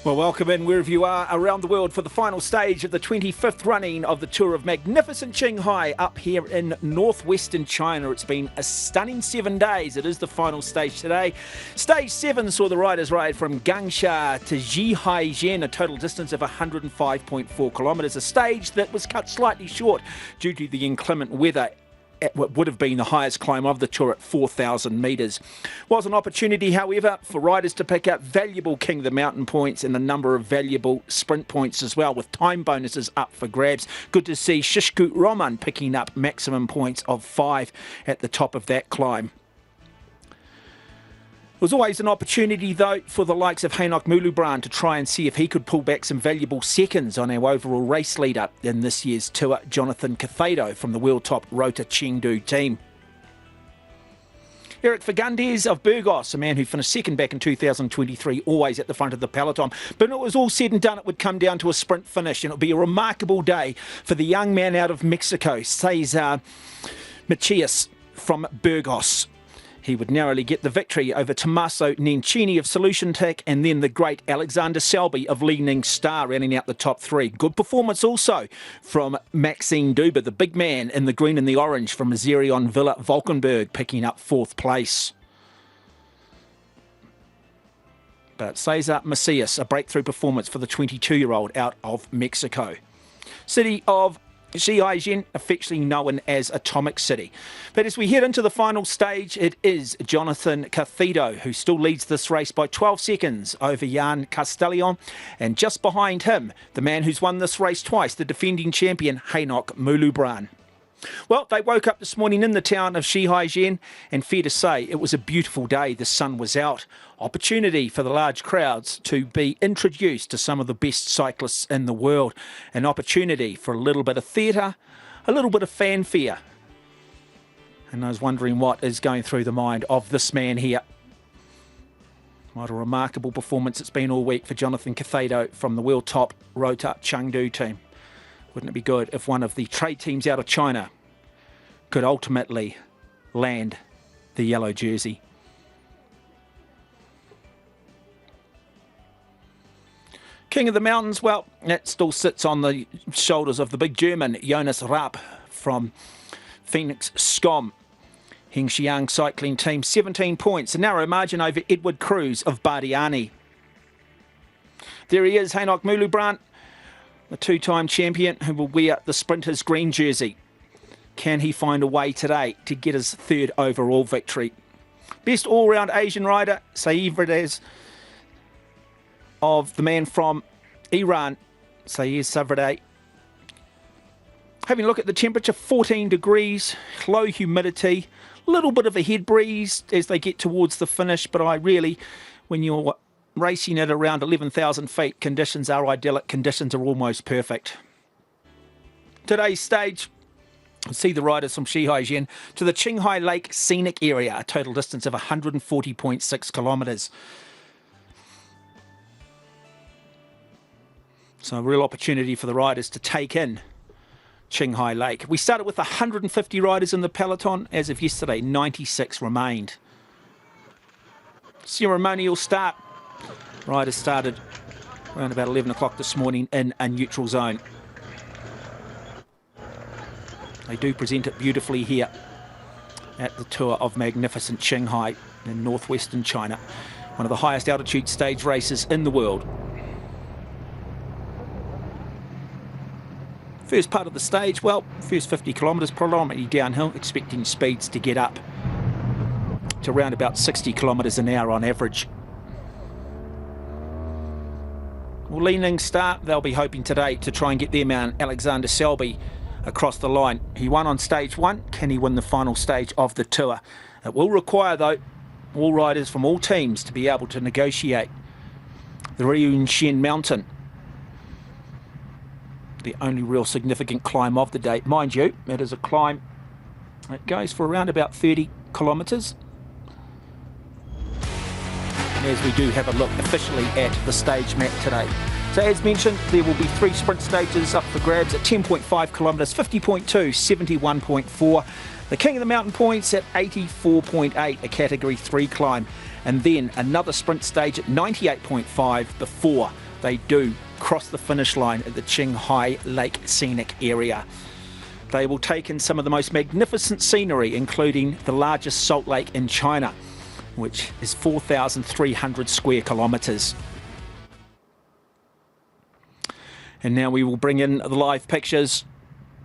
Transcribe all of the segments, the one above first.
Well, welcome in wherever you are around the world for the final stage of the 25th running of the Tour of Magnificent Qinghai up here in northwestern China. It's been a stunning 7 days. It is the final stage today. Stage 7 saw the riders ride from Gangsha to Zhihaijian, a total distance of 105.4 kilometres, a stage that was cut slightly short due to the inclement weather at what would have been the highest climb of the Tour at 4,000 metres. Was an opportunity, however, for riders to pick up valuable King of the Mountain points and a number of valuable sprint points as well, with time bonuses up for grabs. Good to see Shishku Roman picking up maximum points of 5 at the top of that climb. It was always an opportunity, though, for the likes of Hanoch Mulubran to try and see if he could pull back some valuable seconds on our overall race leader in this year's Tour, Jonathan Caicedo from the world top Rota Chengdu team. Eric Fagundes of Burgos, a man who finished second back in 2023, always at the front of the peloton. But when it was all said and done, it would come down to a sprint finish, and it would be a remarkable day for the young man out of Mexico, Cesar Macias from Burgos. He would narrowly get the victory over Tommaso Nencini of Solution Tech, and then the great Alexander Selby of Leaning Star rounding out the top three. Good performance also from Maxime Duba, the big man in the green and the orange from Zerion Villa Valkenburg, picking up 4th place. But Cesar Macias, a breakthrough performance for the 22-year-old out of Mexico. City of Zhihaijian, affectionately known as Atomic City. But as we head into the final stage, it is Jonathan Caicedo who still leads this race by 12 seconds over Jan Castellion, and just behind him, the man who's won this race twice, the defending champion Hanoch Mulubran. Well, they woke up this morning in the town of Zhihaijian, and fair to say it was a beautiful day. The sun was out. Opportunity for the large crowds to be introduced to some of the best cyclists in the world. An opportunity for a little bit of theatre, a little bit of fanfare. And I was wondering what is going through the mind of this man here. What a remarkable performance it's been all week for Jonathan Caicedo from the world top Rota Chengdu team. Wouldn't it be good if one of the trade teams out of China could ultimately land the yellow jersey? King of the Mountains, well, that still sits on the shoulders of the big German Jonas Rapp from Phoenix Scom. Hengxiang cycling team, 17 points, a narrow margin over Edward Cruz of Bardiani. There he is, Hanoch Mulubran, the two-time champion who will wear the sprinter's green jersey. Can he find a way today to get his 3rd overall victory? Best all-round Asian rider, Saïd of the man from Iran, Saïd Savradeh. Having a look at the temperature, 14 degrees, low humidity, little bit of a head breeze as they get towards the finish, but when you're racing at around 11,000 feet, conditions are idyllic, conditions are almost perfect. Today's stage, see the riders from Zhihaijian to the Qinghai Lake Scenic Area, a total distance of 140.6 kilometres. So a real opportunity for the riders to take in Qinghai Lake. We started with 150 riders in the peloton. As of yesterday, 96 remained. Ceremonial start. Riders started around about 11 o'clock this morning in a neutral zone. They do present it beautifully here at the Tour of Magnificent Qinghai in northwestern China. One of the highest altitude stage races in the world. First part of the stage, well, first 50 kilometres predominantly downhill, expecting speeds to get up to around about 60 kilometres an hour on average. Well, Leaning Star, they'll be hoping today to try and get their man Alexander Selby across the line. He won on stage 1. Can he win the final stage of the Tour? It will require, though, all riders from all teams to be able to negotiate the Ryunshen Mountain, the only real significant climb of the day. Mind you, it is a climb that goes for around about 30 kilometres. As we do have a look officially at the stage map today. So as mentioned, there will be 3 sprint stages up for grabs at 10.5 kilometres, 50.2, 71.4. The King of the Mountain points at 84.8, a Category 3 climb. And then another sprint stage at 98.5 before they do cross the finish line at the Qinghai Lake Scenic Area. They will take in some of the most magnificent scenery, including the largest salt lake in China, which is 4,300 square kilometres. And now we will bring in the live pictures.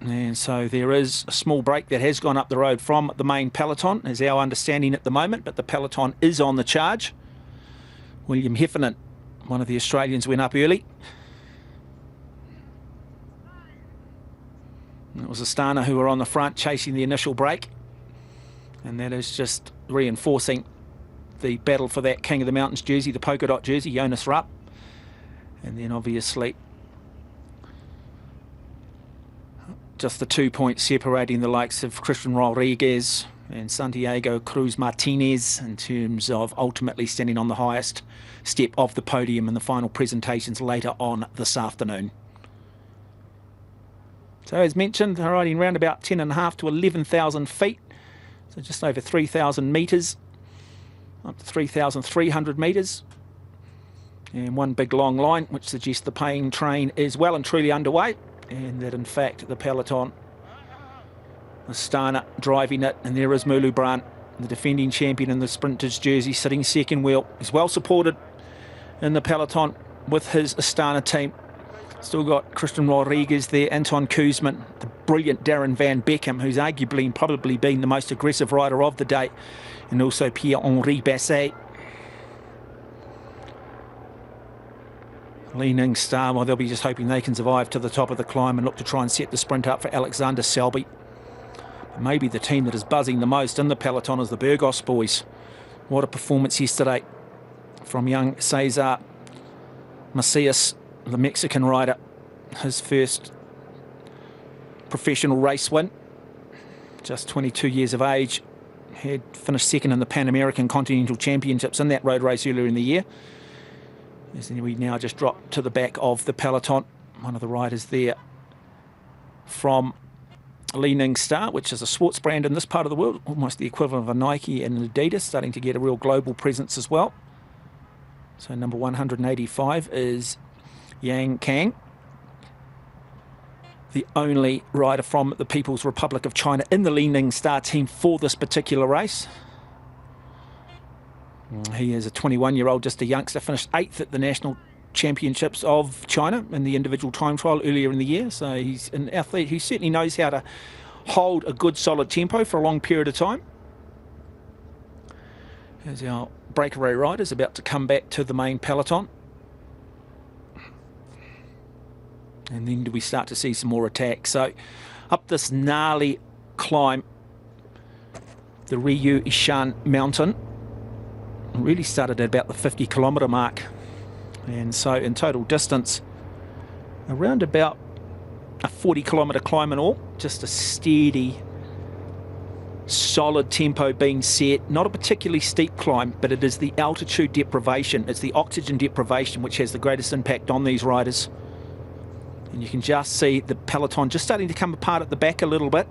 And so there is a small break that has gone up the road from the main peloton, is our understanding at the moment, but the peloton is on the charge. William Heffernan, one of the Australians, went up early. It was Astana who were on the front chasing the initial break. And that is just reinforcing the battle for that King of the Mountains jersey, the polka dot jersey, Jonas Rupp. And then obviously just the 2 points separating the likes of Christian Rodriguez and Santiago Cruz Martinez in terms of ultimately standing on the highest step of the podium in the final presentations later on this afternoon. So as mentioned, they're riding around about 10.5 to 11,000 feet, so just over 3,000 metres, up to 3,300 metres. And one big long line, which suggests the paying train is well and truly underway, and that in fact the peloton, Astana driving it, and there is Mulu Brand, the defending champion in the sprinters jersey, sitting second wheel. He's well supported in the peloton with his Astana team. Still got Christian Rodriguez there, Anton Kouzman, the brilliant Darren Van Beckham, who's arguably and probably been the most aggressive rider of the day, and also Pierre-Henri Basset. Li Ning Star, well, they'll be just hoping they can survive to the top of the climb and look to try and set the sprint up for Alexander Selby. Maybe the team that is buzzing the most in the peloton is the Burgos boys. What a performance yesterday from young Cesar Macias, the Mexican rider. His first professional race win, just 22 years of age. Had finished second in the Pan American Continental Championships in that road race earlier in the year. As we now just drop to the back of the peloton. One of the riders there from Li Ning Star, which is a sports brand in this part of the world, almost the equivalent of a Nike and Adidas, starting to get a real global presence as well. So number 185 is Yang Kang, the only rider from the People's Republic of China in the Li Ning Star team for this particular race. He is a 21-year-old, just a youngster, finished 8th at the National Championships of China in the individual time trial earlier in the year. So he's an athlete who certainly knows how to hold a good solid tempo for a long period of time. As our breakaway rider is about to come back to the main peloton. And then do we start to see some more attacks. So up this gnarly climb, the Ryu Ishan mountain, really started at about the 50-kilometre mark. And so in total distance, around about a 40-kilometre climb in all, just a steady, solid tempo being set. Not a particularly steep climb, but it is the altitude deprivation, it's the oxygen deprivation which has the greatest impact on these riders. And you can just see the peloton just starting to come apart at the back a little bit,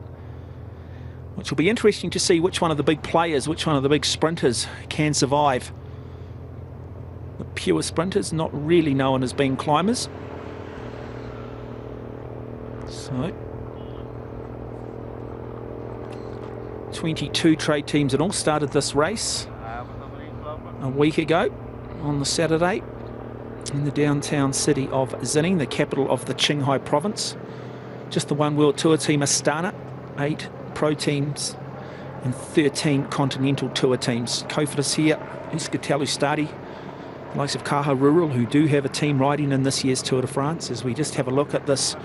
which will be interesting to see which one of the big players, which one of the big sprinters can survive. The pure sprinters, not really known as being climbers. So 22 trade teams in all started this race a week ago on the Saturday in the downtown city of Xining, the capital of the Qinghai province. Just the one World Tour team, Astana, 8 pro teams and 13 continental tour teams. Kofidis here, Euskaltel Ustadi, the likes of Caja Rural, who do have a team riding in this year's Tour de France, as we just have a look at this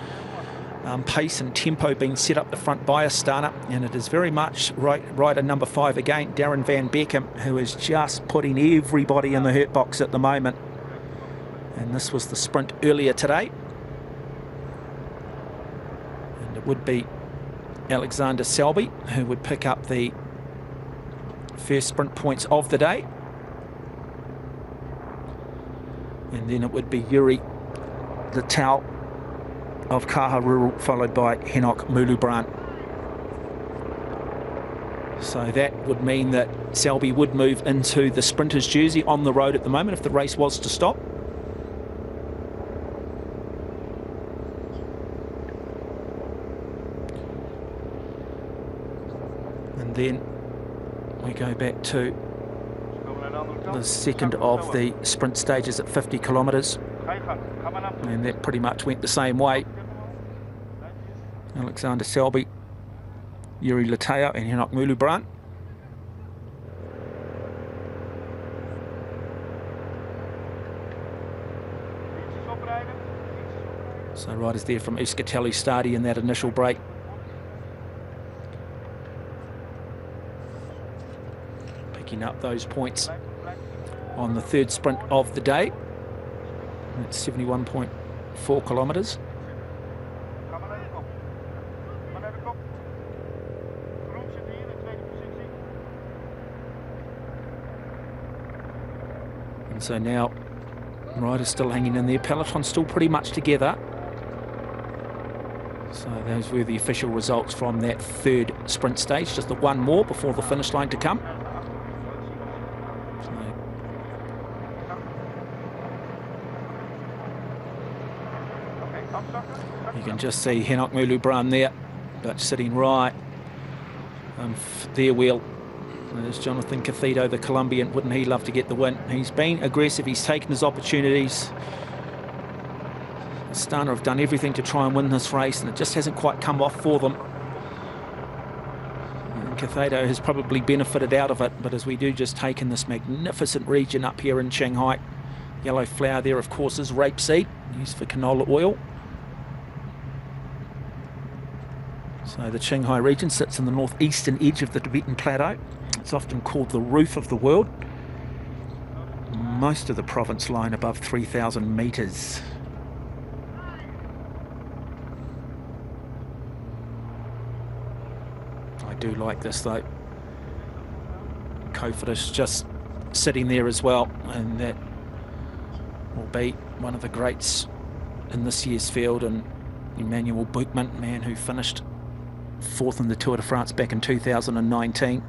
pace and tempo being set up the front by Astana. And it is very much rider number 5 again, Darren Van Beckham, who is just putting everybody in the hurt box at the moment. And this was the sprint earlier today. And it would be Alexander Selby who would pick up the first sprint points of the day. And then it would be Yuri the Tau of Caja Rural, followed by Henok Mulubran. So that would mean that Selby would move into the sprinter's jersey on the road at the moment if the race was to stop. And then we go back to the second of the sprint stages at 50 kilometres, and that pretty much went the same way. Alexander Selby, Yuri Lateo and Henok Mulubran. So riders there from Euskatelli Stadi in that initial break. Picking up those points on the third sprint of the day. That's 71.4 kilometres. And so now riders still hanging in there. Peloton still pretty much together. So those were the official results from that third sprint stage. Just the one more before the finish line to come. So you can just see Henok Mulubran there, but sitting right on their wheel. There's Jonathan Cathito, the Colombian. Wouldn't he love to get the win? He's been aggressive. He's taken his opportunities. Astana have done everything to try and win this race, and it just hasn't quite come off for them. And Cathito has probably benefited out of it, but as we do just take in this magnificent region up here in Qinghai. Yellow flower there, of course, is rapeseed, used for canola oil. So the Qinghai region sits in the northeastern edge of the Tibetan Plateau. It's often called the roof of the world. Most of the province line above 3,000 metres. I do like this though. Kofidis just sitting there as well, and that will be one of the greats in this year's field, and Emmanuel Buchmann, man who finished fourth in the Tour de France back in 2019.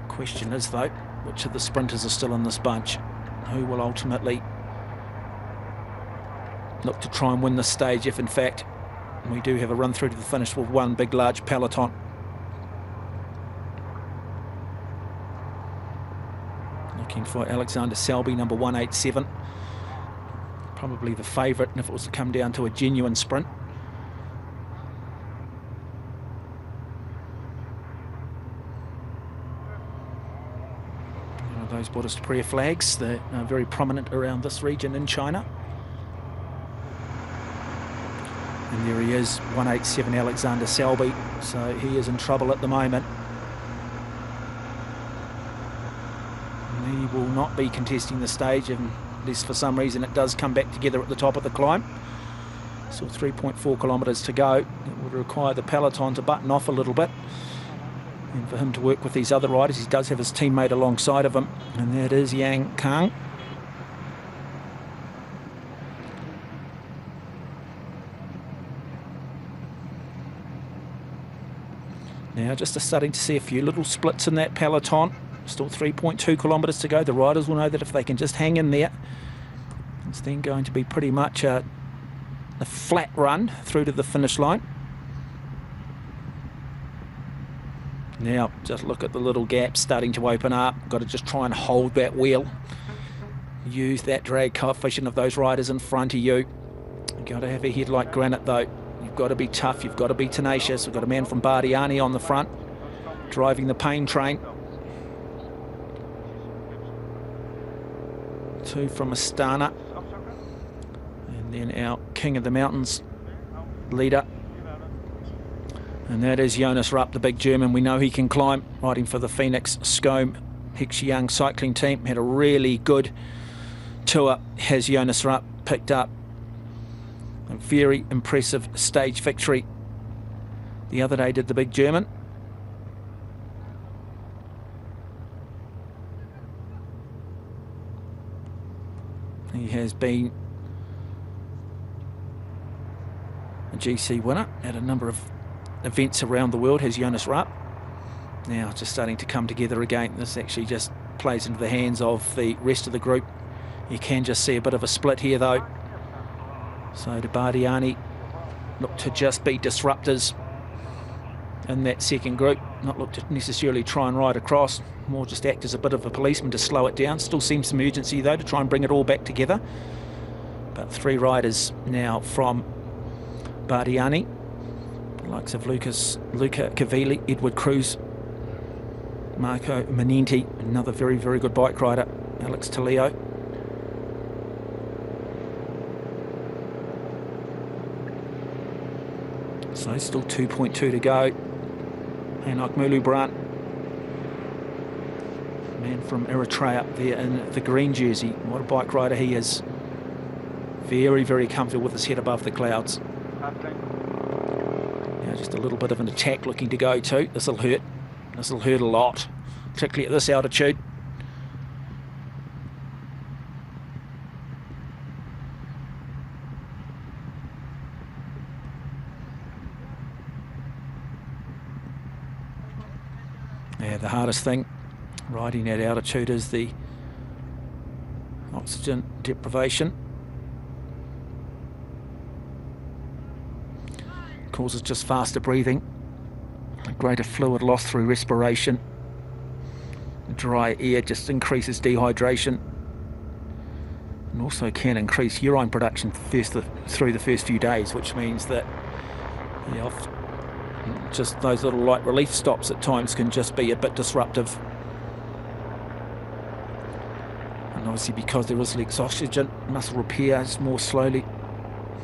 Question is though, which of the sprinters are still in this bunch? Who will ultimately look to try and win this stage if in fact we do have a run through to the finish with one big large peloton? Looking for Alexander Selby, number 187. Probably the favourite, and if it was to come down to a genuine sprint. Those Buddhist prayer flags that are very prominent around this region in China. And there he is, 187 Alexander Selby. So he is in trouble at the moment. And he will not be contesting the stage unless for some reason it does come back together at the top of the climb. So 3.4 kilometres to go. It would require the peloton to button off a little bit. And for him to work with these other riders, he does have his teammate alongside of him, and that is Yang Kang. Now just starting to see a few little splits in that peloton. Still 3.2 kilometres to go. The riders will know that if they can just hang in there, it's then going to be pretty much a flat run through to the finish line. Now, just look at the little gaps starting to open up. Got to just try and hold that wheel. Use that drag coefficient of those riders in front of you. You've got to have a head like granite, though. You've got to be tough. You've got to be tenacious. We've got a man from Bardiani on the front, driving the pain train. Two from Astana. And then our King of the Mountains leader. And that is Jonas Rupp, the big German. We know he can climb, riding for the Phoenix Scome Hexiang cycling team. Had a really good tour, has Jonas Rupp. Picked up a very impressive stage victory the other day, did the big German. He has been a GC winner at a number of events around the world, has Jonas Rupp. Now just starting to come together again. This actually just plays into the hands of the rest of the group. You can just see a bit of a split here though. So the Bardiani look to just be disruptors in that second group. not look to necessarily try and ride across, more just act as a bit of a policeman to slow it down. Still seems some urgency though to try and bring it all back together. But 3 riders now from Bardiani, the likes of Luca Cavilli, Edward Cruz, Marco Manenti, another very, very good bike rider, Alex Talio. So still 2.2 to go. Hanoch Mulu-Brant, man from Eritrea there in the green jersey. What a bike rider he is. Very, very comfortable with his head above the clouds. Now just a little bit of an attack looking to go to. This'll hurt. This'll hurt a lot, particularly at this altitude. Yeah, the hardest thing riding at altitude is the oxygen deprivation. Causes just faster breathing, a greater fluid loss through respiration. Dry air just increases dehydration and also can increase urine production through the first few days, which means that just those little light relief stops at times can just be a bit disruptive. And obviously because there is less oxygen, muscle repairs more slowly.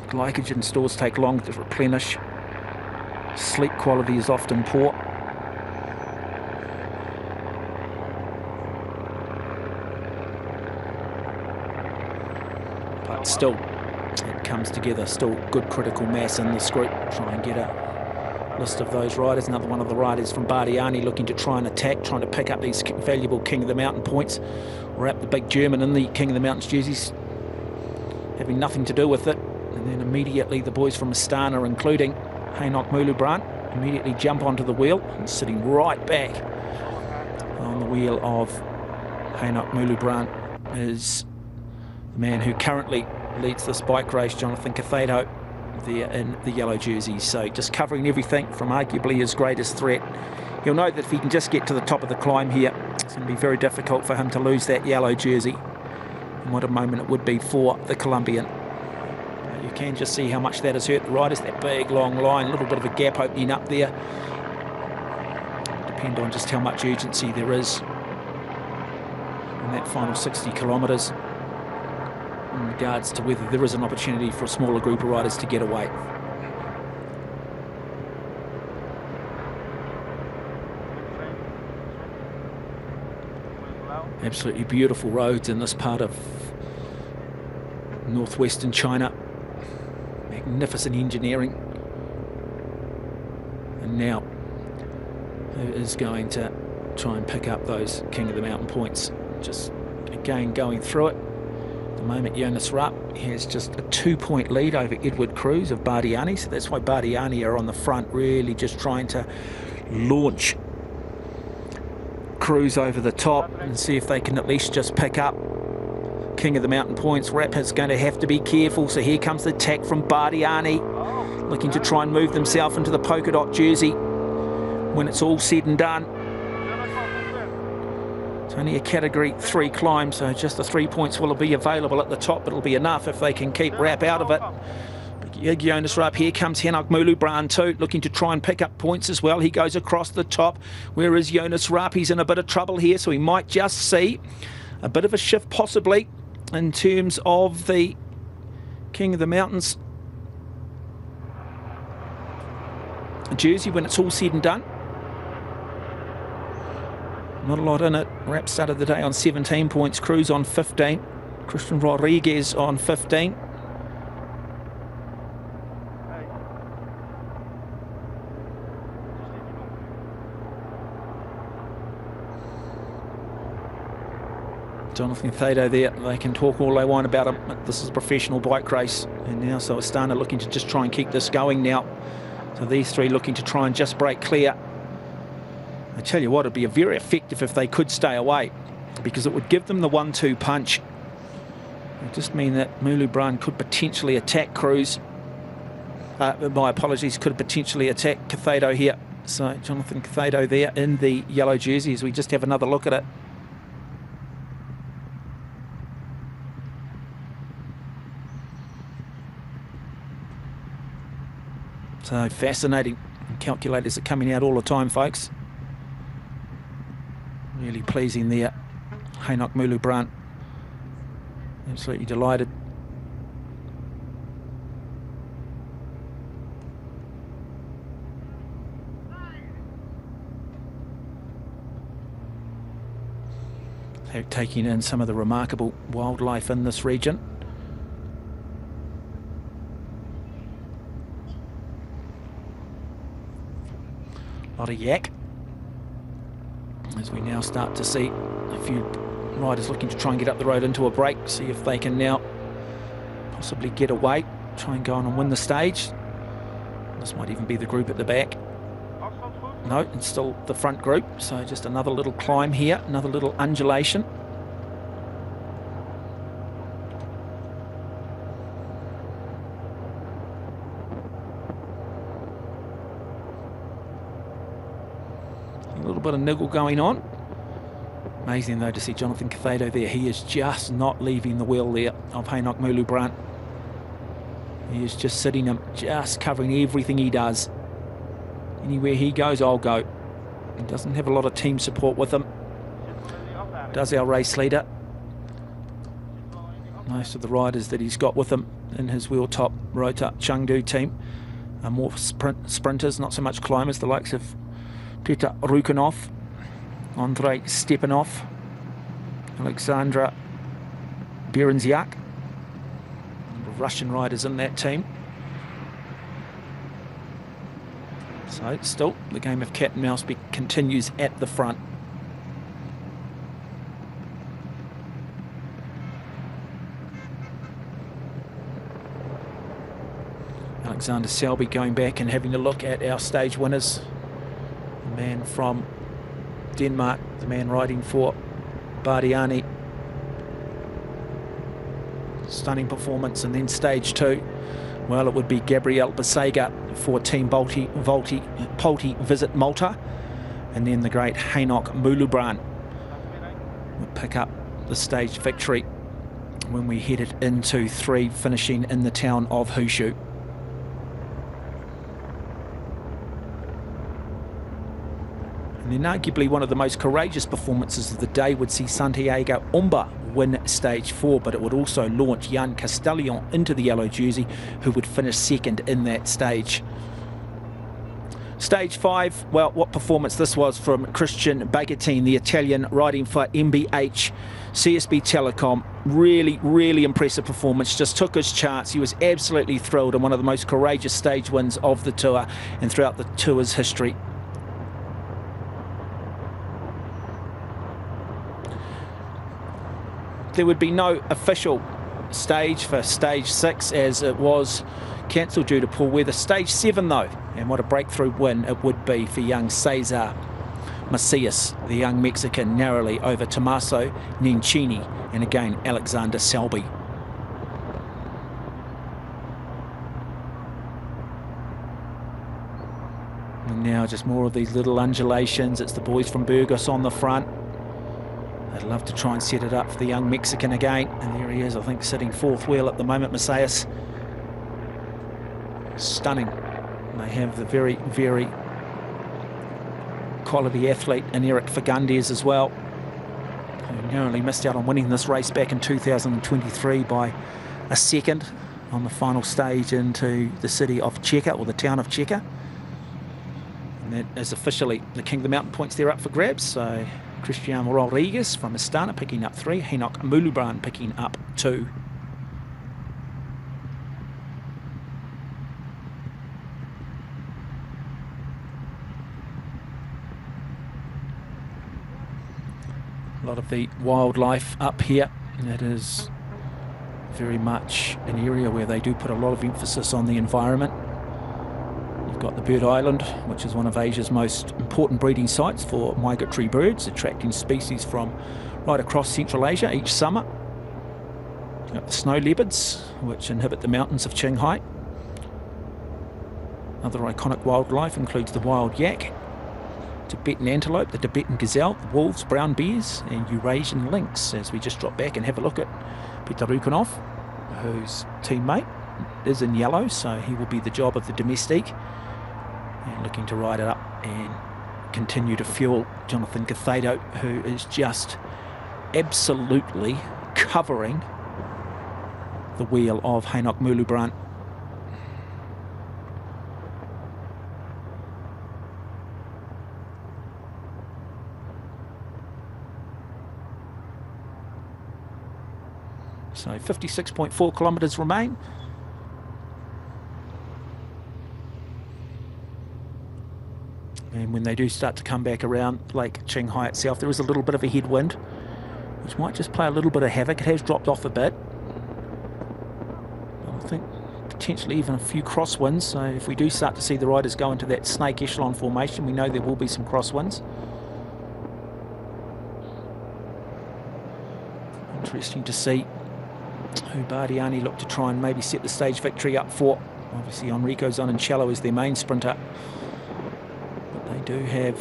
Glycogen stores take long to replenish. Sleep quality is often poor. But still, it comes together. Still good critical mass in this group. Try and get a list of those riders. Another one of the riders from Bardiani looking to try and attack, trying to pick up these valuable King of the Mountain points. Wrap the big German in the King of the Mountains jerseys, having nothing to do with it. And then immediately the boys from Astana, including Hanoch Mulu-Brant, immediately jump onto the wheel, and sitting right back on the wheel of Hanoch Mulu-Brant is the man who currently leads this bike race, Jonathan Cathado, there in the yellow jersey. So just covering everything from arguably his greatest threat. He'll know that if he can just get to the top of the climb here, it's going to be very difficult for him to lose that yellow jersey. And what a moment it would be for the Colombian. You can just see how much that has hurt the riders. That big long line, a little bit of a gap opening up there. Depend on just how much urgency there is in that final 60 kilometres in regards to whether there is an opportunity for a smaller group of riders to get away. Absolutely beautiful roads in this part of northwestern China. Magnificent engineering. And now who is going to try and pick up those King of the Mountain points? Just again going through it. At the moment Jonas Rapp has just a 2-point lead over Edward Cruz of Bardiani, so that's why Bardiani are on the front, really just trying to launch Cruz over the top and see if they can at least just pick up King of the Mountain points. Rapp is going to have to be careful, so here comes the attack from Bardiani, looking to try and move themselves into the polka dot jersey when it's all said and done. It's only a category 3 climb, so just the 3 points will be available at the top, but it'll be enough if they can keep Rapp out of it. Jonas Rapp, here comes Hanoch Mulu-Brant too, looking to try and pick up points as well. He goes across the top. Where is Jonas Rapp? He's in a bit of trouble here, so he might just see a bit of a shift possibly in terms of the King of the Mountains jersey when it's all said and done. Not a lot in it. Rapp started the day on 17 points, Cruz on 15, Christian Rodriguez on 15. Jonathan Cathado there, they can talk all they want about him. This is a professional bike race, and now so Astana looking to just try and keep this going now. So these three looking to try and just break clear. I tell you what, it'd be very effective if they could stay away, because it would give them the 1-2 punch. It would just mean that Mulu-Brant could potentially attack Cruz. My apologies, could potentially attack Cathado here. So Jonathan Cathado there in the yellow jersey as we just have another look at it. So fascinating. Calculators are coming out all the time, folks. Really pleasing there. Haynock Mulu-Brant. Absolutely delighted. They're taking in some of the remarkable wildlife in this region. A lot of yak, as we now start to see a few riders looking to try and get up the road into a break, see if they can now possibly get away, try and go on and win the stage. This might even be the group at the back. No, it's still the front group, so just another little climb here, another little undulation. A little bit of niggle going on. Amazing though to see Jonathan Cathado there. He is just not leaving the wheel there of Haynock Mulu-Brant. He is just sitting him, just covering everything he does. Anywhere he goes, I'll go. He doesn't have a lot of team support with him. Does our race leader. Most of the riders that he's got with him in his wheel top Rota Chengdu team are more sprinters, not so much climbers, the likes of Peter Rukanov, Andrei Stepanov, Alexandra Berenziak. A number of Russian riders in that team. So still the game of cat and mouse continues at the front. Alexander Selby going back and having a look at our stage winners. The man from Denmark, the man riding for Bardiani. Stunning performance. And then stage 2. Well, it would be Gabriel Basega for Team Polti Visit Malta. And then the great Haynock Mulu-Brant would pick up the stage victory when we headed into 3, finishing in the town of Hushu. And then arguably one of the most courageous performances of the day would see Santiago Umba win stage 4, but it would also launch Jan Castellion into the yellow jersey, who would finish second in that stage. Stage 5, well, what performance this was from Christian Bagatine, the Italian riding for MBH CSB Telecom. Really, really impressive performance. Just took his chance. He was absolutely thrilled, and one of the most courageous stage wins of the tour and throughout the tour's history. There would be no official stage for stage 6, as it was cancelled due to poor weather. Stage 7 though, and what a breakthrough win it would be for young Cesar Macias, the young Mexican, narrowly over Tommaso Nencini and again Alexander Selby. And now just more of these little undulations. It's the boys from Burgos on the front. I'd love to try and set it up for the young Mexican again. And there he is, I think, sitting 4th wheel at the moment, Macias. Stunning. And they have the very, very quality athlete in Eric Fagundes as well, who narrowly missed out on winning this race back in 2023 by a second on the final stage into the city of Checa, or the town of Checa. And that is officially the King of the Mountain points there up for grabs. So Cristiano Rodriguez from Astana picking up 3, Haynock Mulu-Brant picking up 2. A lot of the wildlife up here. It is very much an area where they do put a lot of emphasis on the environment. You've got the Bird Island, which is one of Asia's most important breeding sites for migratory birds, attracting species from right across Central Asia each summer. You've got the snow leopards, which inhabit the mountains of Qinghai. Other iconic wildlife includes the wild yak, Tibetan antelope, the Tibetan gazelle, wolves, brown bears, and Eurasian lynx. As we just drop back and have a look at Peter Rukanov, whose teammate is in yellow, so he will be the job of the domestique, and looking to ride it up and continue to fuel Jonathan Cathado, who is just absolutely covering the wheel of Hanoch Mulubran. So 56.4 kilometres remain. And when they do start to come back around Lake Qinghai itself, there is a little bit of a headwind, which might just play a little bit of havoc. It has dropped off a bit. I think potentially even a few crosswinds. So if we do start to see the riders go into that snake echelon formation, we know there will be some crosswinds. Interesting to see who Bardiani look to try and maybe set the stage victory up for. Obviously Enrico Zonancello is their main sprinter. But they do have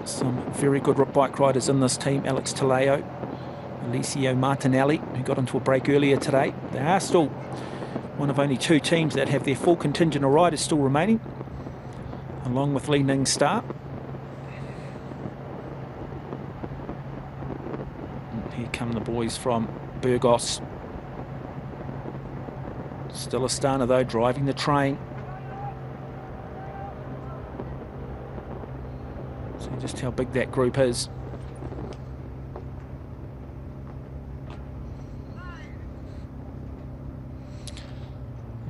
some very good bike riders in this team. Alex Taleo, Alessio Martinelli, who got into a break earlier today. They are still one of only two teams that have their full contingent of riders still remaining, along with Li Ning Star. And here come the boys from Burgos. Still Astana though, driving the train. See just how big that group is.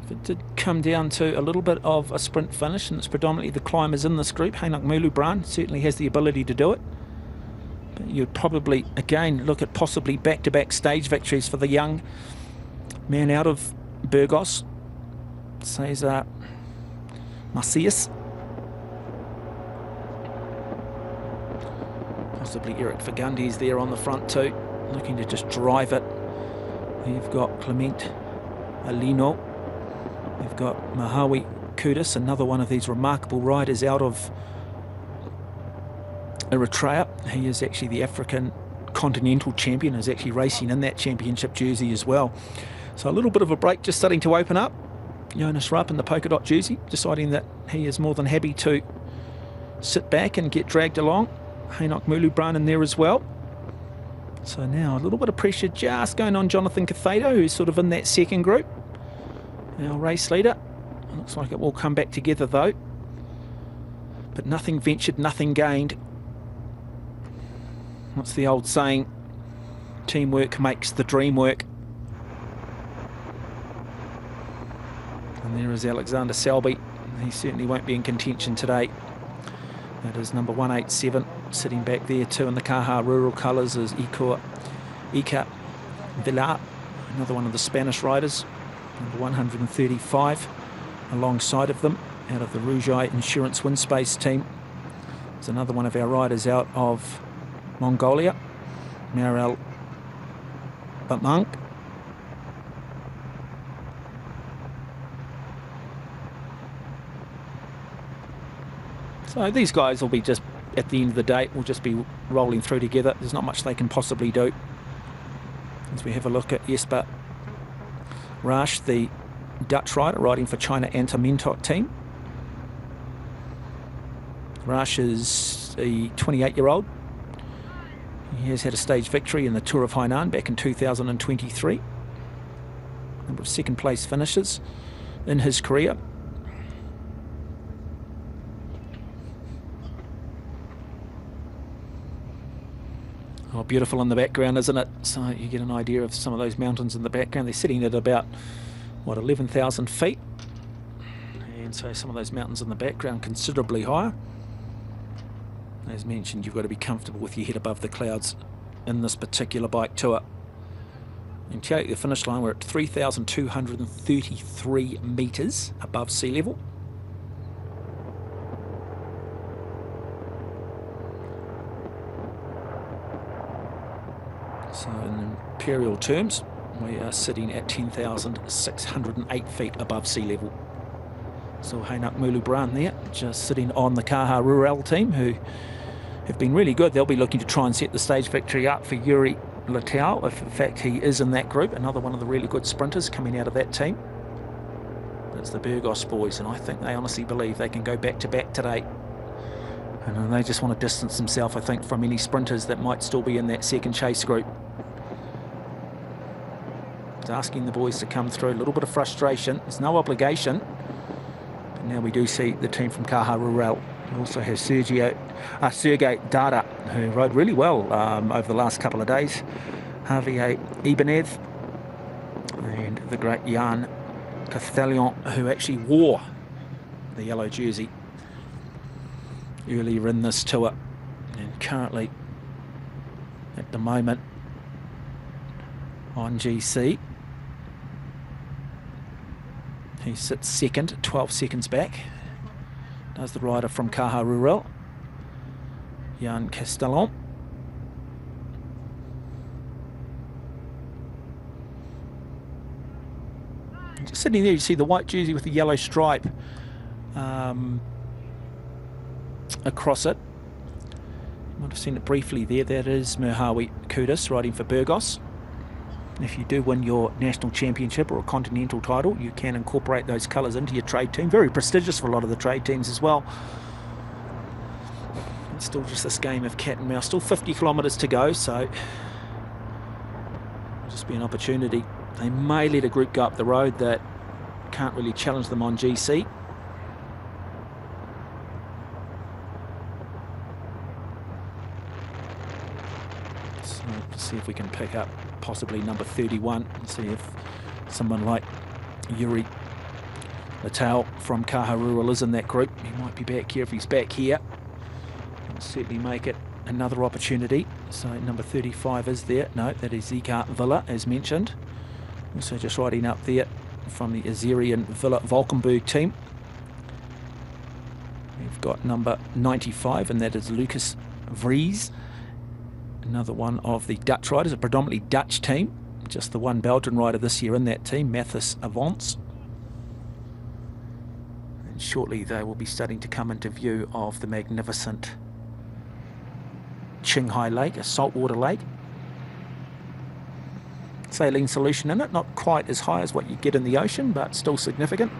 If it did come down to a little bit of a sprint finish, and it's predominantly the climbers in this group, Hanoch Mulubran certainly has the ability to do it. But you'd probably again look at possibly back-to-back stage victories for the young man out of Burgos, Cesar Macias. Possibly Eric Fagundes is there on the front too, looking to just drive it. You've got Clement Alino. You've got Mahawi Kudus, another one of these remarkable riders out of Eritrea. He is actually the African Continental Champion, is actually racing in that championship jersey as well. So a little bit of a break just starting to open up. Jonas Rupp in the polka dot jersey, deciding that he is more than happy to sit back and get dragged along. Hanoch Mulubran in there as well. So now a little bit of pressure just going on Jonathan Cathado, who's sort of in that second group. Our race leader. Looks like it will come back together though. But nothing ventured, nothing gained. What's the old saying? Teamwork makes the dream work. And there is Alexander Selby. He certainly won't be in contention today. That is number 187, sitting back there too in the Caja Rural colours is Ica Villar, another one of the Spanish riders, number 135, alongside of them, out of the Rougai Insurance Windspace team. There's another one of our riders out of Mongolia, Marel Batmank. So these guys will be just, at the end of the day, will just be rolling through together. There's not much they can possibly do. As we have a look at Jesper Rasch, the Dutch rider riding for China Antamintot team. Rasch is a 28-year-old. He has had a stage victory in the Tour of Hainan back in 2023. Number of second place finishes in his career. Oh, beautiful in the background, isn't it? So you get an idea of some of those mountains in the background. They're sitting at about, what, 11,000 feet. And so some of those mountains in the background considerably higher. As mentioned, you've got to be comfortable with your head above the clouds in this particular bike tour. And to take the finish line, we're at 3,233 metres above sea level. So in imperial terms, we are sitting at 10,608 feet above sea level. So Hainak Mulubran there, just sitting on the Kaha Rural team, who have been really good. They'll be looking to try and set the stage victory up for Yuri Latau, if in fact he is in that group. Another one of the really good sprinters coming out of that team. It's the Burgos boys, and I think they honestly believe they can go back-to-back today. And they just want to distance themselves, I think, from any sprinters that might still be in that second chase group. It's asking the boys to come through. A little bit of frustration. There's no obligation. But now we do see the team from Kaha Rural. We also have Sergei Dada, who rode really well over the last couple of days. Javier Ibanez and the great Jan Castellion, who actually wore the yellow jersey earlier in this tour, and currently at the moment on GC he sits second, 12 seconds back. Does the rider from Kaha Rural, Jan Castellon. Just sitting there, you see the white jersey with the yellow stripe across it. You might have seen it briefly there. That is Merhawi Kudus riding for Burgos. If you do win your national championship or a continental title, you can incorporate those colours into your trade team. Very prestigious for a lot of the trade teams as well. It's still just this game of cat and mouse. Still 50 kilometres to go, so it'll just be an opportunity. They may let a group go up the road that can't really challenge them on GC. So let's see if we can pick up possibly number 31 and see if someone like Yuri Latau from Kaha Rural is in that group. He might be back here. If he's back here, he'll certainly make it another opportunity. So number 35 is there. No, that is Zika Villa, as mentioned. Also just riding up there from the Azerian Villa Valkenburg team. We've got number 95, and that is Lucas Vries. Another one of the Dutch riders, a predominantly Dutch team. Just the one Belgian rider this year in that team, Mathis Avance. And shortly they will be starting to come into view of the magnificent Qinghai Lake, a saltwater lake. Saline solution in it, not quite as high as what you get in the ocean, but still significant.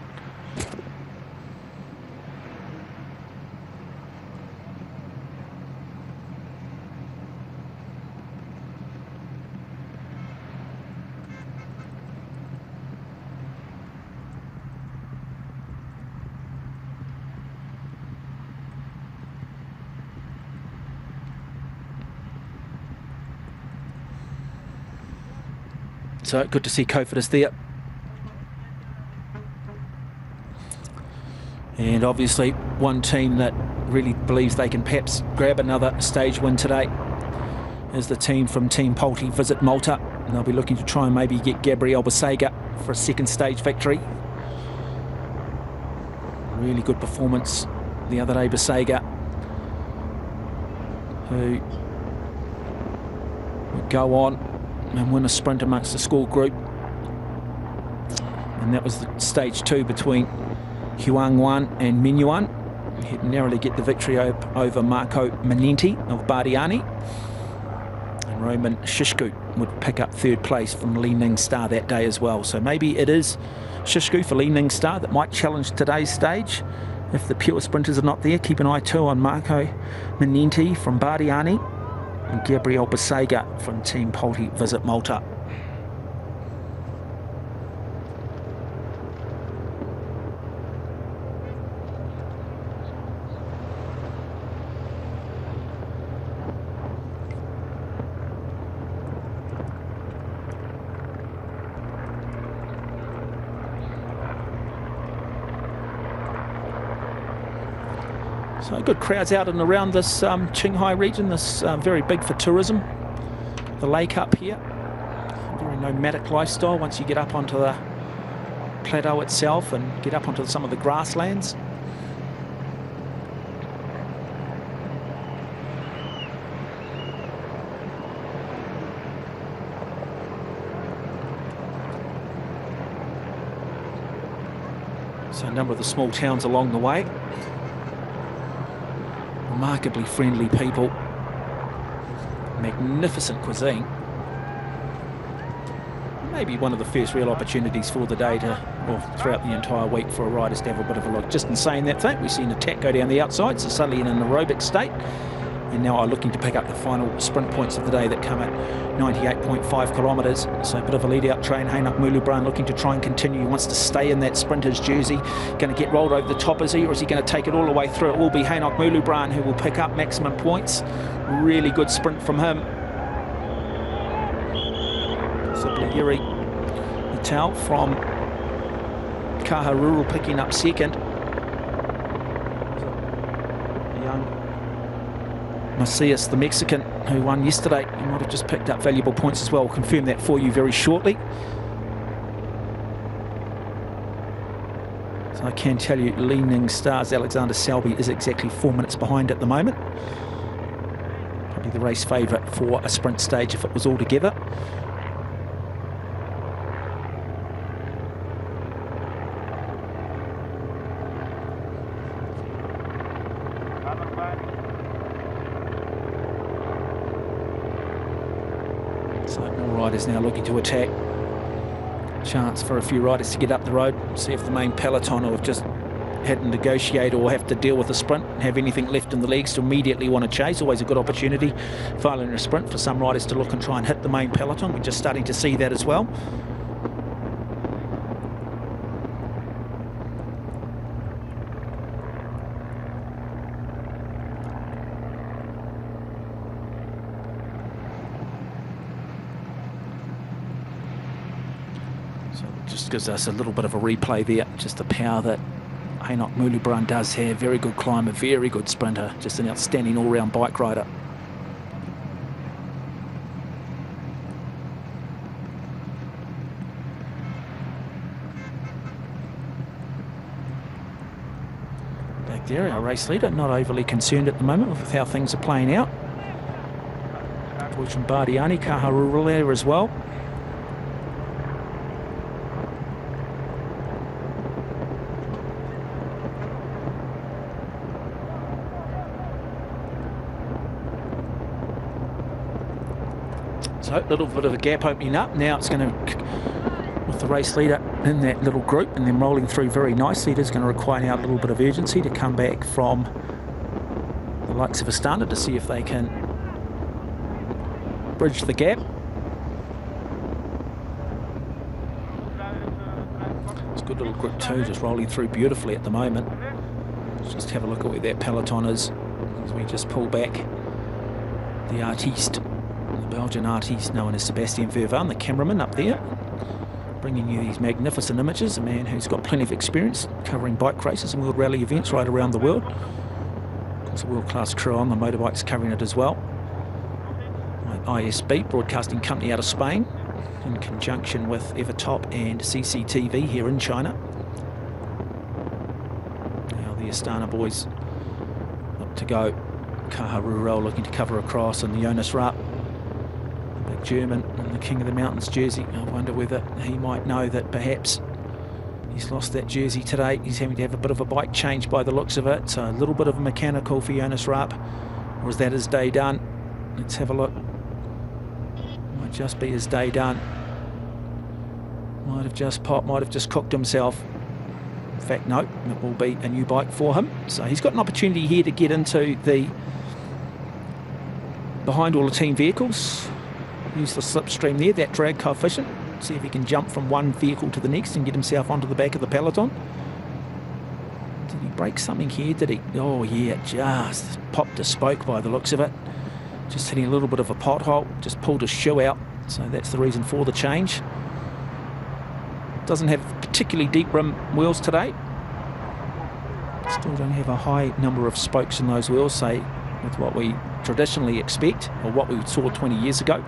So good to see Kofidis there. And obviously one team that really believes they can perhaps grab another stage win today is the team from Team Polti Visit Malta. And they'll be looking to try and maybe get Gabriel Basega for a second stage victory. Really good performance the other day, Basega, who would go on and win a sprint amongst the school group. And that was the stage 2 between Huang Wan and Minuan. He'd narrowly get the victory over Marco Manenti of Bardiani. And Roman Shishku would pick up 3rd place from Li Ning Star that day as well. So maybe it is Shishku for Li Ning Star that might challenge today's stage. If the pure sprinters are not there, keep an eye too on Marco Manenti from Bardiani and Gabriel Basega from Team Polti Visit Malta. So good crowds out and around this Qinghai region. This very big for tourism. The lake up here, very nomadic lifestyle once you get up onto the plateau itself and get up onto some of the grasslands. So a number of the small towns along the way. Remarkably friendly people. Magnificent cuisine. Maybe one of the first real opportunities for the day or throughout the entire week for riders to have a bit of a look. Just in saying that thing, we've seen a attack go down the outside, so suddenly in an aerobic state. And now are looking to pick up the final sprint points of the day that come at 98.5 kilometres. So a bit of a lead-out train. Hainak Mulubran looking to try and continue. He wants to stay in that sprinter's jersey. Going to get rolled over the top, is he? Or is he going to take it all the way through? It will be Hainak Mulubran who will pick up maximum points. Really good sprint from him. Yuri Natal from Kaharuru picking up second. Young Macias, the Mexican, who won yesterday. He might have just picked up valuable points as well. We'll confirm that for you very shortly. So I can tell you, Leaning Stars Alexander Selby is exactly 4 minutes behind at the moment. Probably the race favourite for a sprint stage if it was all together. So more riders now looking to attack. Chance for a few riders to get up the road, see if the main peloton, or have just had to negotiate or have to deal with a sprint and have anything left in the legs to immediately want to chase. Always a good opportunity following a sprint for some riders to look and try and hit the main peloton. We're just starting to see that as well. Just gives us a little bit of a replay there, just the power that Hainak Mulubran does have. Very good climber, very good sprinter, just an outstanding all-round bike rider. Back there, our race leader, not overly concerned at the moment with how things are playing out. Boys from Bardiani, Kaharuru there as well. So a little bit of a gap opening up. Now it's going to, with the race leader in that little group and then rolling through very nicely, it is going to require now a little bit of urgency to come back from the likes of Astana to see if they can bridge the gap. It's a good little group too, just rolling through beautifully at the moment. Let's just have a look at where that peloton is as we just pull back. The artiste, the Belgian artiste known as Sebastian Vervan, the cameraman up there, bringing you these magnificent images. A man who's got plenty of experience covering bike races and world rally events right around the world. There's a world-class crew on the motorbikes covering it as well. ISB, broadcasting company out of Spain, in conjunction with Evertop and CCTV here in China. Now the Astana boys look to go. Kaharuru looking to cover across, and the Jonas Rapp, the big German in the King of the Mountains jersey. I wonder whether he might know that perhaps he's lost that jersey today. He's having to have a bit of a bike change by the looks of it. So a little bit of a mechanical for Jonas Rapp. Or is that his day done? Let's have a look. Might just be his day done. Might have just popped, might have just cooked himself. In fact, no, it will be a new bike for him. So he's got an opportunity here to get into the behind all the team vehicles. Use the slipstream there, that drag coefficient. See if he can jump from one vehicle to the next and get himself onto the back of the peloton. Did he break something here? Did he? Oh yeah, just popped a spoke by the looks of it. Just hitting a little bit of a pothole, just pulled his shoe out. So that's the reason for the change. Doesn't have particularly deep rim wheels today. Still don't have a high number of spokes in those wheels, say, with what we traditionally expect, or what we saw 20 years ago.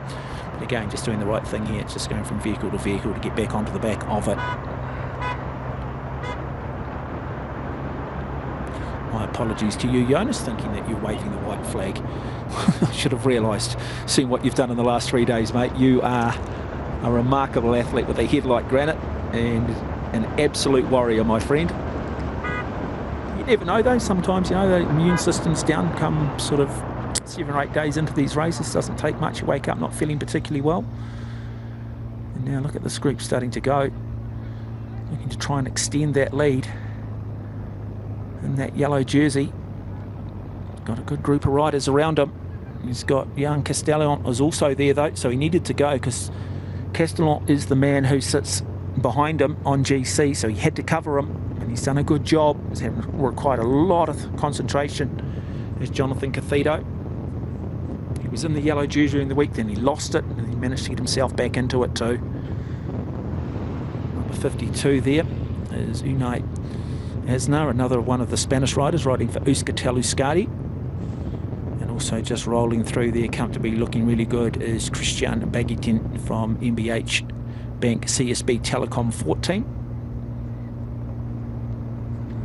But again, just doing the right thing here. It's just going from vehicle to vehicle to get back onto the back of it. My apologies to you, Jonas, thinking that you're waving the white flag. I should have realised, seeing what you've done in the last 3 days, mate. You are a remarkable athlete with a head like granite and an absolute warrior, my friend. never know though, sometimes, you know, the immune system's down come sort of 7 or 8 days into these races. Doesn't take much. You wake up not feeling particularly well. And now look at this group starting to go. Looking to try and extend that lead. In that yellow jersey. Got a good group of riders around him. He's got young Castellon was also there though, so he needed to go because Castellon is the man who sits behind him on GC, so he had to cover him, and he's done a good job. He's required a lot of concentration. There's Jonathan Cathito. He was in the yellow jersey during the week, then he lost it, and he managed to get himself back into it too. Number 52 there is Unai Asnar, another one of the Spanish riders riding for Euskaltel Euskadi. And also just rolling through there, comfortably looking really good, is Christian Baguetin from MBH Bank CSB Telecom 14.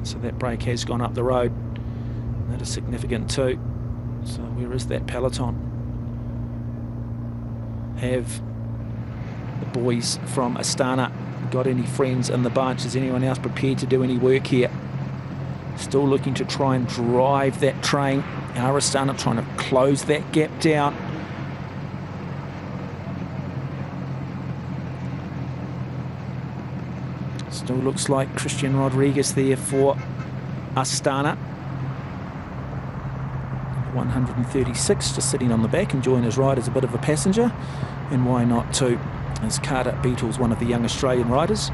So that break has gone up the road. That is significant too. So where is that peloton? Have the boys from Astana got any friends in the bunch? Is anyone else prepared to do any work here? Still looking to try and drive that train. Are Astana trying to close that gap down? Still looks like Christian Rodriguez there for Astana. 136, just sitting on the back, enjoying his ride as a bit of a passenger. And why not too, as Carter Beetle's one of the young Australian riders.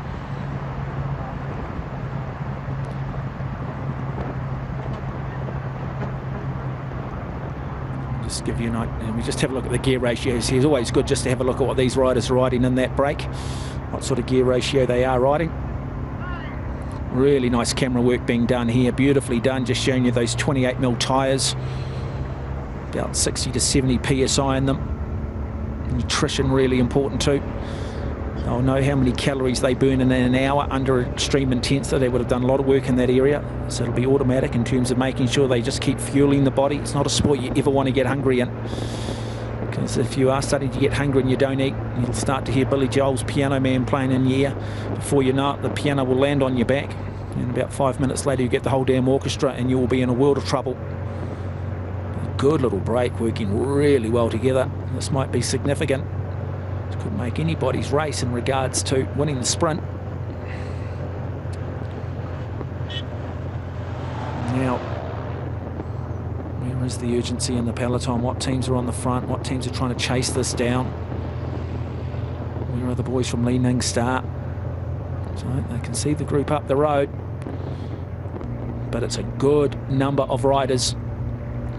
Just give you a night, and we just have a look at the gear ratios here. It's always good just to have a look at what these riders are riding in that break, what sort of gear ratio they are riding. Really nice camera work being done here, beautifully done, just showing you those 28mm tyres, about 60 to 70 psi in them. Nutrition really important too. They'll know how many calories they burn in an hour under extreme intensity. They would have done a lot of work in that area, so it'll be automatic in terms of making sure they just keep fueling the body. It's not a sport you ever want to get hungry in, because if you are starting to get hungry and you don't eat, you'll start to hear Billy Joel's Piano Man playing in your ear. Before you know it, the piano will land on your back, and about 5 minutes later you get the whole damn orchestra and you will be in a world of trouble. A good little break, working really well together. This might be significant. This could make anybody's race in regards to winning the sprint. Now, where is the urgency in the peloton? What teams are on the front? What teams are trying to chase this down? Where are the boys from Li Ning Star? So they can see the group up the road, but it's a good number of riders.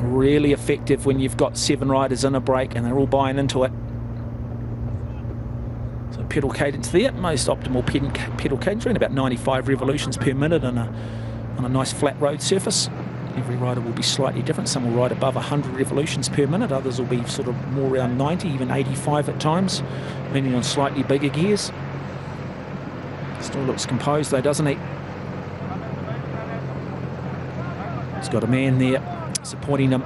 Really effective when you've got 7 riders in a break and they're all buying into it. So pedal cadence there, most optimal pedal cadence, around about 95 revolutions per minute on a nice flat road surface. Every rider will be slightly different. Some will ride above 100 revolutions per minute, others will be sort of more around 90, even 85 at times, leaning on slightly bigger gears. Still looks composed though, doesn't he? He's got a man there supporting him,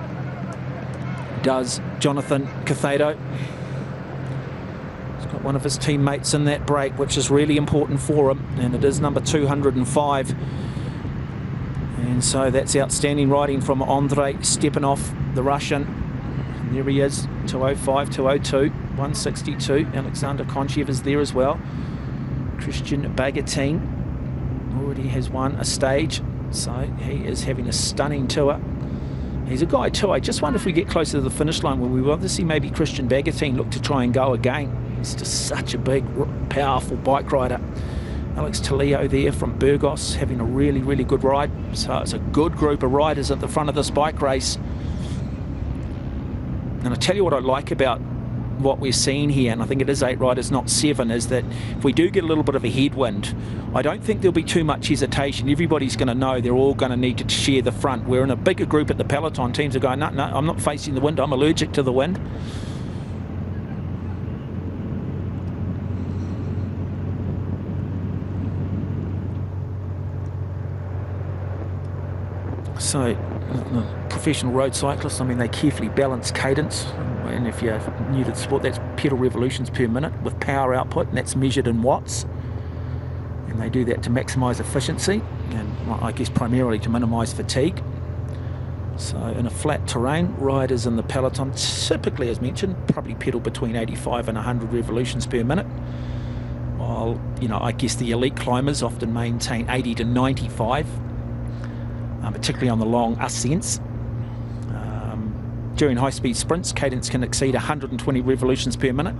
does Jonathan Cathado. He's got one of his teammates in that break, which is really important for him, and it is number 205. And so that's outstanding riding from Andrei Stepanov, the Russian. And there he is, 205, 202, 162. Alexander Konchev is there as well. Christian Baguetin already has won a stage, so he is having a stunning tour. He's a guy too, I just wonder if we get closer to the finish line, where we will see maybe Christian Baguetin look to try and go again. He's just such a big, powerful bike rider. Alex Talio there from Burgos, having a really, really good ride. So it's a good group of riders at the front of this bike race. And I tell you what I like about what we're seeing here, and I think it is 8 riders, not 7, is that if we do get a little bit of a headwind, I don't think there'll be too much hesitation. Everybody's going to know they're all going to need to share the front. We're in a bigger group at the peloton. Teams are going, no, I'm not facing the wind, I'm allergic to the wind. So, professional road cyclists, I mean, they carefully balance cadence, and if you're new to the sport, that's pedal revolutions per minute with power output, and that's measured in watts. And they do that to maximise efficiency and, well, I guess primarily to minimise fatigue. So in a flat terrain, riders in the peloton typically, as mentioned, probably pedal between 85 and 100 revolutions per minute. While, you know, I guess the elite climbers often maintain 80 to 95, particularly on the long ascents. During high-speed sprints, cadence can exceed 120 revolutions per minute.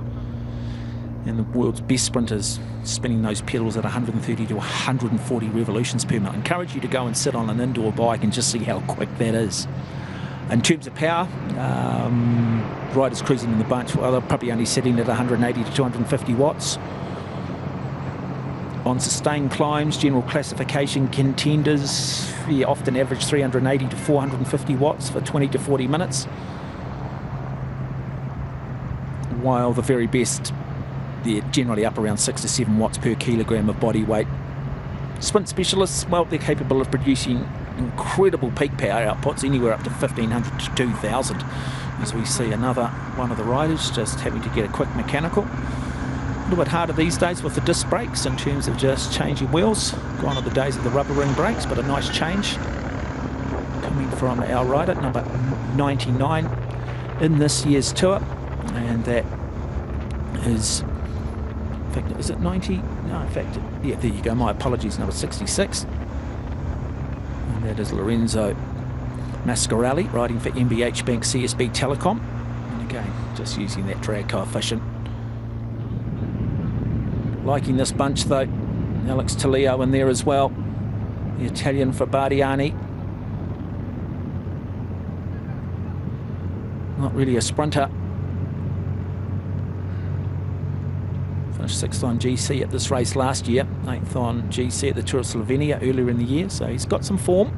And the world's best sprinters spinning those pedals at 130 to 140 revolutions per minute. I encourage you to go and sit on an indoor bike and just see how quick that is. In terms of power, riders cruising in the bunch, well, they're probably only sitting at 180 to 250 watts. On sustained climbs, general classification contenders often average 380 to 450 watts for 20 to 40 minutes. While the very best, they're generally up around 6 to 7 watts per kilogram of body weight. Sprint specialists, well, they're capable of producing incredible peak power outputs, anywhere up to 1,500 to 2,000. As we see another one of the riders just having to get a quick mechanical. A little bit harder these days with the disc brakes in terms of just changing wheels. Gone are the days of the rubber ring brakes, but a nice change coming from our rider, number 99 in this year's tour. And that is, in fact, is it 90? No, in fact, yeah, there you go. My apologies, number 66. And that is Lorenzo Mascarelli, riding for MBH Bank CSB Telecom. And again, just using that drag coefficient. Liking this bunch, though. Alex Talio in there as well. The Italian for Bardiani. Not really a sprinter. Finished 6th on GC at this race last year, 8th on GC at the Tour of Slovenia earlier in the year, so he's got some form.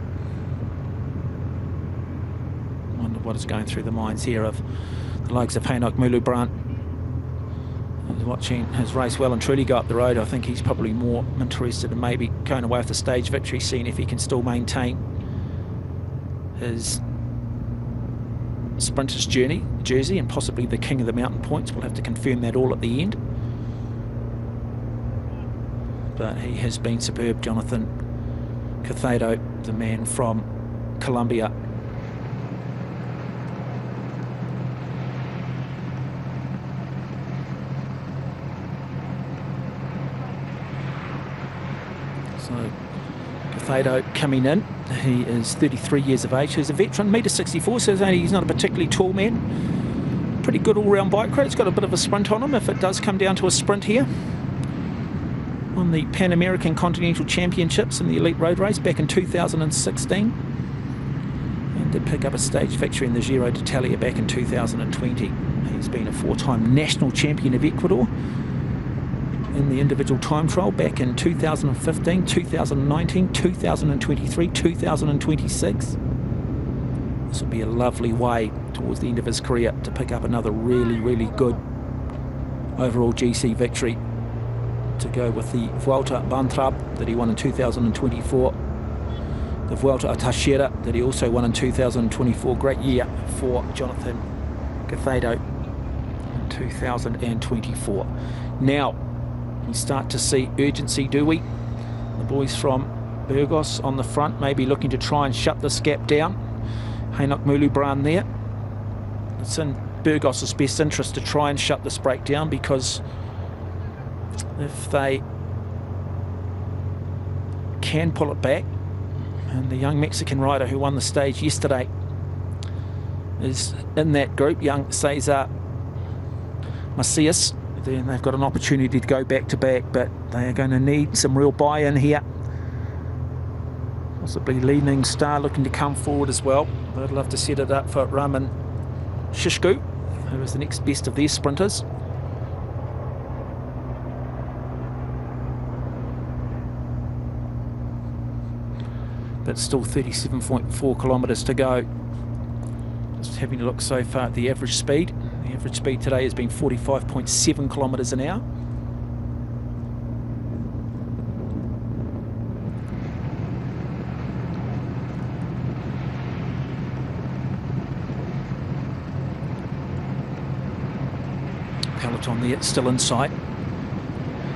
Wonder what is going through the minds here of the likes of Heinok Mulubrand. Watching his race well and truly go up the road. I think he's probably more interested in maybe going away with the stage victory, seeing if he can still maintain his sprinter's jersey and possibly the king of the mountain points. We'll have to confirm that all at the end. But he has been superb, Jonathan Caicedo, the man from Colombia. So Caicedo coming in. He is 33 years of age. He's a veteran, (1.64 m), so he's not a particularly tall man. Pretty good all-round bike ride. He's got a bit of a sprint on him if it does come down to a sprint here. Won the Pan American Continental Championships in the elite road race back in 2016. And did pick up a stage victory in the Giro d'Italia back in 2020. He's been a 4-time national champion of Ecuador in the individual time trial back in 2015, 2019, 2023, 2026. This will be a lovely way towards the end of his career to pick up another really, really good overall GC victory to go with the Vuelta a Bantrap that he won in 2024, the Vuelta a Teixeira that he also won in 2024. Great year for Jonathan Caicedo in 2024. Now, we start to see urgency, do we? The boys from Burgos on the front, maybe looking to try and shut this gap down. Heinok Mulubrand there. It's in Burgos' best interest to try and shut this break down, because if they can pull it back, and the young Mexican rider who won the stage yesterday is in that group, young Cesar Macias, then they've got an opportunity to go back to back, but they are going to need some real buy-in here. Possibly Leaning Star looking to come forward as well. But I'd love to set it up for Raman Shishku, who is the next best of their sprinters. But still 37.4 kilometres to go. Just having a look so far at the average speed. The average speed today has been 45.7 kilometres an hour. Peloton there, still in sight.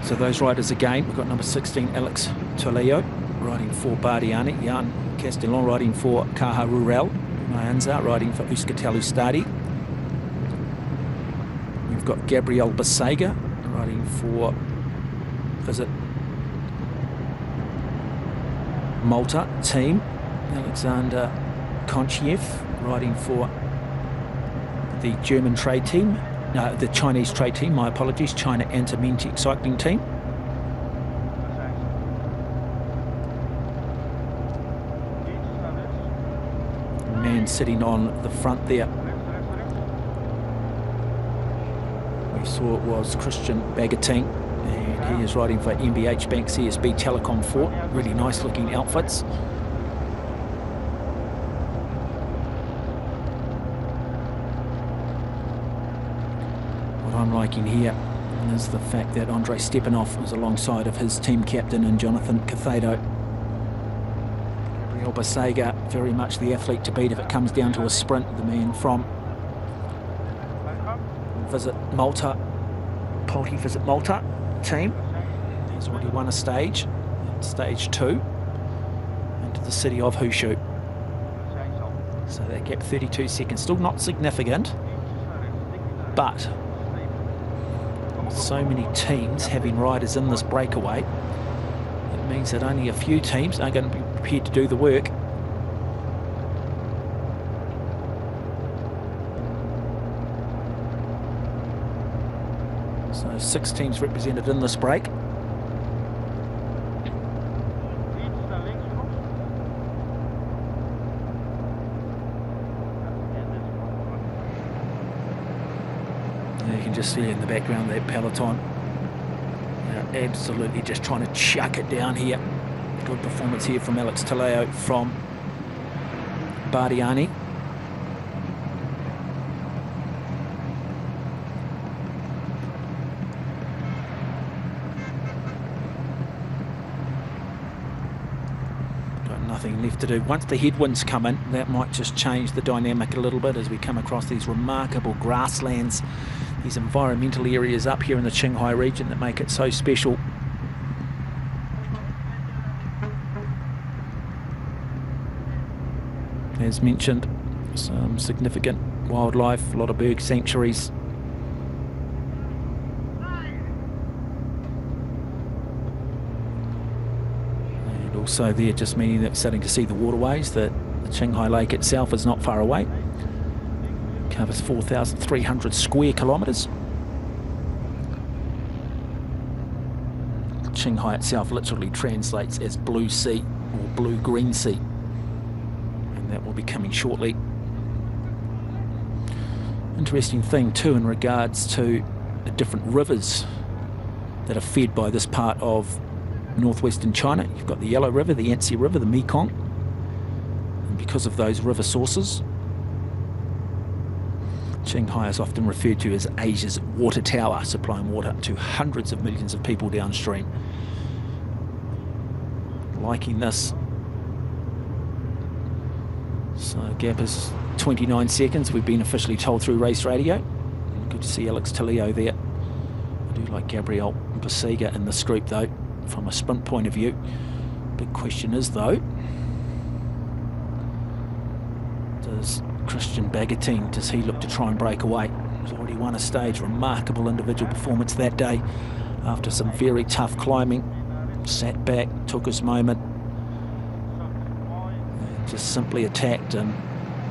So those riders again, we've got number 16, Alex Toledo, riding for Bardiani. Jan Castellon riding for Caja Rural. Mayanza riding for Euskatalu Stadi. We've got Gabriel Basega riding for Visit Malta team. Alexander Konchiev riding for the German trade team. No, the Chinese trade team, my apologies, China Antimentic cycling team. Man sitting on the front there, we saw it was Christian Bagatin, and he is riding for MBH Bank CSB Telecom 4. Really nice looking outfits. What I'm liking here is the fact that Andrei Stepanov was alongside of his team captain and Jonathan Cathado. Gabriel Basega, very much the athlete to beat if it comes down to a sprint. The man from Visit Malta, Polti Visit Malta team. He's already won a stage, stage 2, into the city of Hushu. So that gap 32 seconds, still not significant, but so many teams having riders in this breakaway, it means that only a few teams are going to be prepared to do the work. So 6 teams represented in this break. You can just see in the background that peloton. They're absolutely just trying to chuck it down here. Good performance here from Alex Toledo from Bardiani. Got nothing left to do. Once the headwinds come in, that might just change the dynamic a little bit as we come across these remarkable grasslands, these environmental areas up here in the Qinghai region that make it so special. As mentioned, some significant wildlife, a lot of bird sanctuaries. And also there just meaning that we're starting to see the waterways, that the Qinghai Lake itself is not far away. Covers 4,300 square kilometres. Qinghai itself literally translates as blue sea or blue-green sea. And that will be coming shortly. Interesting thing too in regards to the different rivers that are fed by this part of northwestern China. You've got the Yellow River, the Yangtze River, the Mekong. And because of those river sources, Qinghai is often referred to as Asia's water tower, supplying water to hundreds of millions of people downstream. Liking this. So gap is 29 seconds. We've been officially told through race radio. Good to see Alex Toledo there. I do like Gabriel Basega in this group though, from a sprint point of view. Big question is though, does Christian Bagatin, does he look to try and break away? He's already won a stage. Remarkable individual performance that day after some very tough climbing. Sat back, took his moment, and just simply attacked. And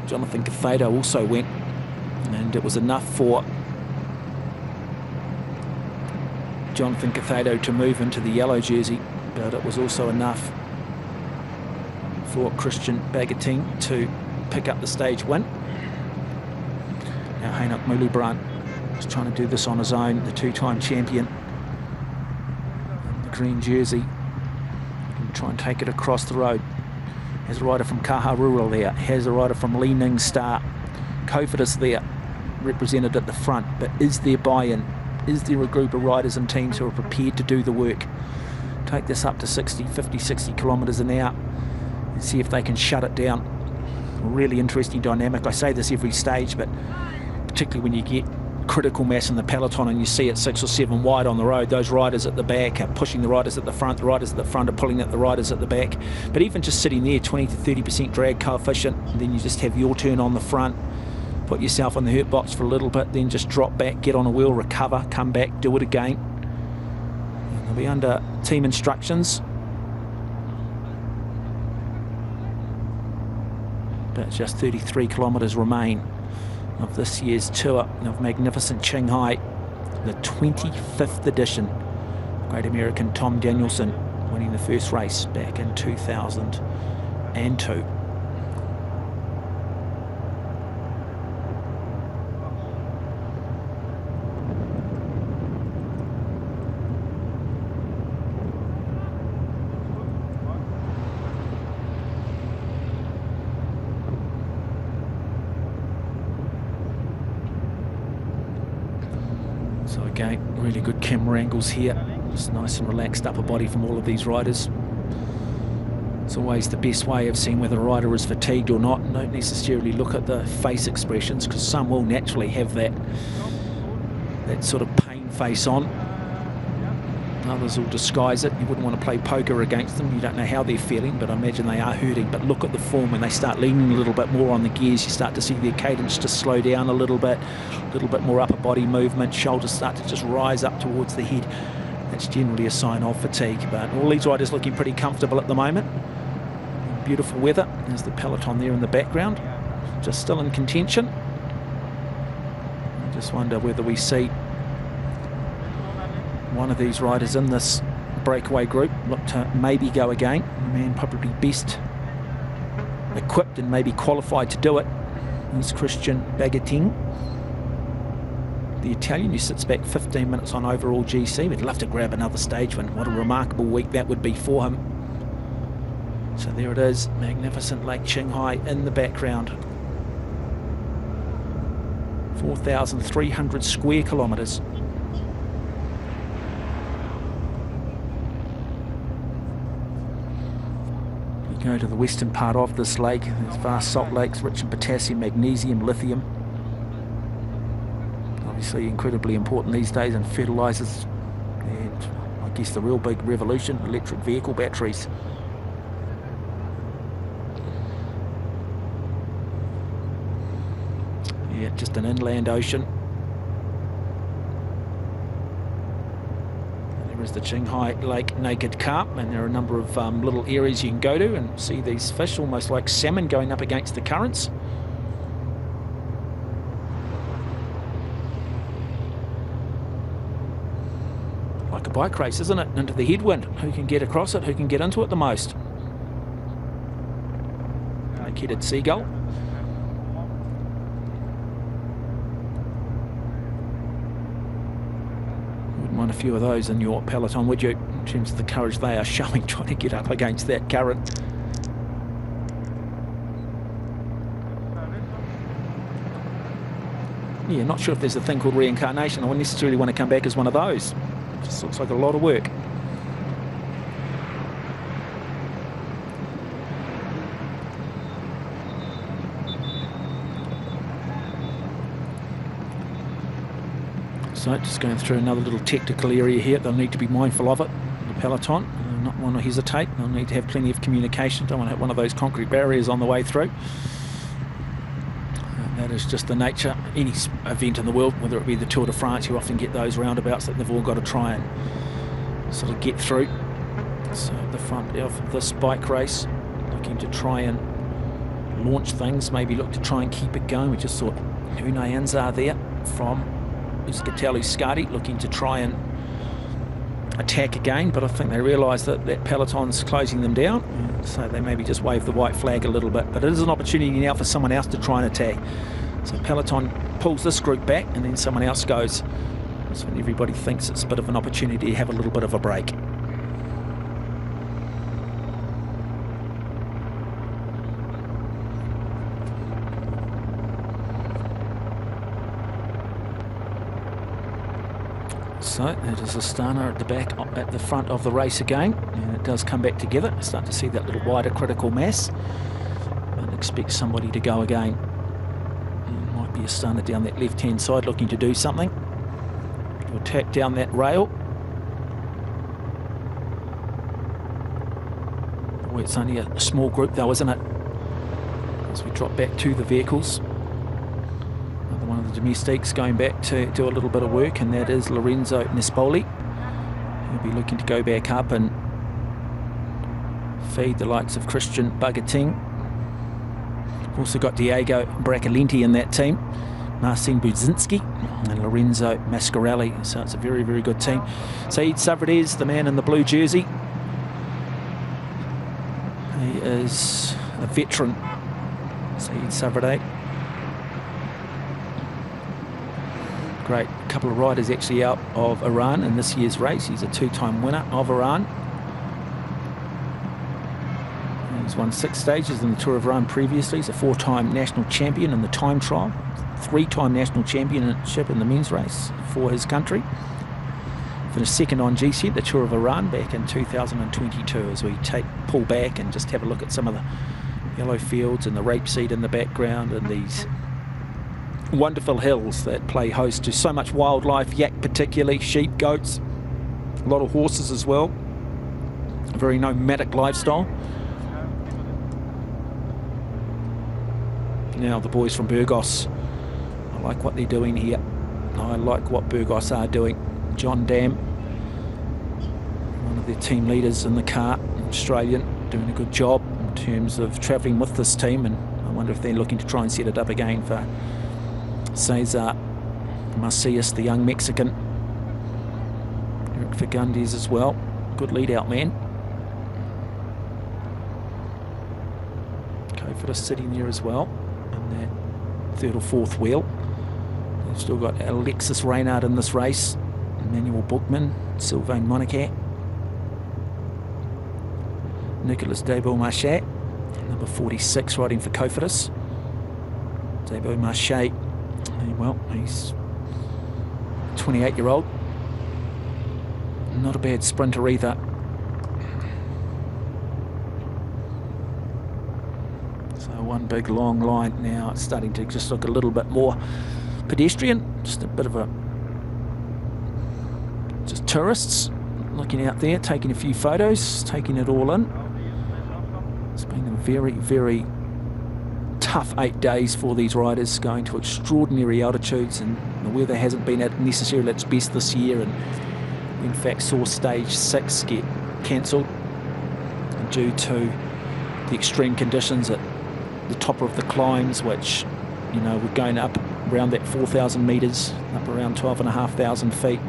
Jonathan Cathado also went, and it was enough for Jonathan Cathado to move into the yellow jersey, but it was also enough for Christian Bagatin to pick up the stage win. Now Heinok Mulibrand is trying to do this on his own, the two-time champion in the green jersey, and try and take it across the road. Has a rider from Caja Rural there, has a rider from Li Ning Star. Kofidis there, represented at the front, but is there buy-in? Is there a group of riders and teams who are prepared to do the work? Take this up to 50, 60 kilometres an hour and see if they can shut it down. A really interesting dynamic. I say this every stage, but particularly when you get critical mass in the peloton, and you see it 6 or 7 wide on the road. Those riders at the back are pushing the riders at the front. The riders at the front are pulling at the riders at the back. But even just sitting there, 20 to 30% drag coefficient, and then you just have your turn on the front, put yourself on the hurt box for a little bit, then just drop back, get on a wheel, recover, come back, do it again. And they'll be under team instructions. But just 33 kilometres remain of this year's tour of magnificent Qinghai, the 25th edition. Great American Tom Danielson winning the first race back in 2002. So again, really good camera angles here. Just nice and relaxed upper body from all of these riders. It's always the best way of seeing whether a rider is fatigued or not. Don't necessarily look at the face expressions, because some will naturally have that sort of pain face on. Others will disguise it. You wouldn't want to play poker against them. You don't know how they're feeling, but I imagine they are hurting. But look at the form when they start leaning a little bit more on the gears. You start to see their cadence just slow down a little bit more upper body movement. Shoulders start to just rise up towards the head. That's generally a sign of fatigue. But all these riders looking pretty comfortable at the moment. Beautiful weather. There's the peloton there in the background, just still in contention. I just wonder whether we see one of these riders in this breakaway group look to maybe go again. The man probably best equipped and maybe qualified to do it is Christian Bagatin, the Italian, who sits back 15 minutes on overall GC. We'd love to grab another stage win. What a remarkable week that would be for him. So there it is, magnificent Lake Qinghai in the background. 4,300 square kilometres. Go to the western part of this lake. There's vast salt lakes rich in potassium, magnesium, lithium. Obviously incredibly important these days in fertilizers, and I guess the real big revolution, electric vehicle batteries. Yeah, just an inland ocean. Is the Qinghai Lake Naked Carp, and there are a number of little areas you can go to and see these fish almost like salmon going up against the currents. Like a bike race, isn't it? Into the headwind. Who can get across it? Who can get into it the most? Lake-headed seagull. Want a few of those in your peloton, would you? In terms of the courage they are showing trying to get up against that current. Yeah, not sure if there's a thing called reincarnation. I wouldn't necessarily want to come back as one of those. It just looks like a lot of work. So just going through another little technical area here. They'll need to be mindful of it. The peloton, they'll not want to hesitate. They'll need to have plenty of communication. Don't want to hit one of those concrete barriers on the way through. That is just the nature. Any event in the world, whether it be the Tour de France, you often get those roundabouts that they've all got to try and sort of get through. So at the front of this bike race, looking to try and launch things, maybe look to try and keep it going. We just saw Unai Anzar there from Scatelli Scardi looking to try and attack again, but I think they realise that that peloton's closing them down, so they maybe just wave the white flag a little bit. But it is an opportunity now for someone else to try and attack. So peloton pulls this group back and then someone else goes. That's when everybody thinks it's a bit of an opportunity to have a little bit of a break. So that is Astana at the back, at the front of the race again, and it does come back together. Start to see that little wider critical mass, and expect somebody to go again. Biastana down that left-hand side looking to do something. To attack down that rail. Oh, it's only a small group though, isn't it? As we drop back to the vehicles. Another one of the domestiques going back to do a little bit of work, and that is Lorenzo Nespoli. He'll be looking to go back up and feed the likes of Christian Bagating. Also got Diego Bracalenti in that team, Marcin Budzinski and Lorenzo Mascarelli. So it's a very, very good team. Saeed Savradez, the man in the blue jersey. He is a veteran, Saeed Savradez. Great couple of riders actually out of Iran in this year's race. He's a two-time winner of Iran. He's won 6 stages in the Tour of Iran previously. He's a 4-time national champion in the time trial, 3-time national championship in the men's race for his country. Finished second on GC at the Tour of Iran back in 2022. As we pull back and just have a look at some of the yellow fields and the rapeseed in the background and these wonderful hills that play host to so much wildlife, yak particularly, sheep, goats, a lot of horses as well. A very nomadic lifestyle. Now the boys from Burgos, I like what they're doing here. I like what Burgos are doing. John Dam, one of their team leaders in the car, Australian, doing a good job in terms of travelling with this team, and I wonder if they're looking to try and set it up again for Cesar Macias, the young Mexican. Eric Fagundes as well, good lead out man. Kofidis sitting there as well in that 3rd or 4th wheel. They've still got Alexis Reynard in this race, Emmanuel Bookman, Sylvain Monacat, Nicolas Debo-Marché, number 46, riding for Kofidis. Debo-Marché, well, he's a 28-year-old. Not a bad sprinter either. So one big long line now. It's starting to just look a little bit more pedestrian. Just a bit of a... just tourists looking out there, taking a few photos, taking it all in. It's been a very, very tough 8 days for these riders, going to extraordinary altitudes, and the weather hasn't been necessarily at its best this year, and we in fact saw stage 6 get cancelled due to the extreme conditions at the top of the climbs, which, you know, we're going up around that 4,000 metres, up around 12,500 feet.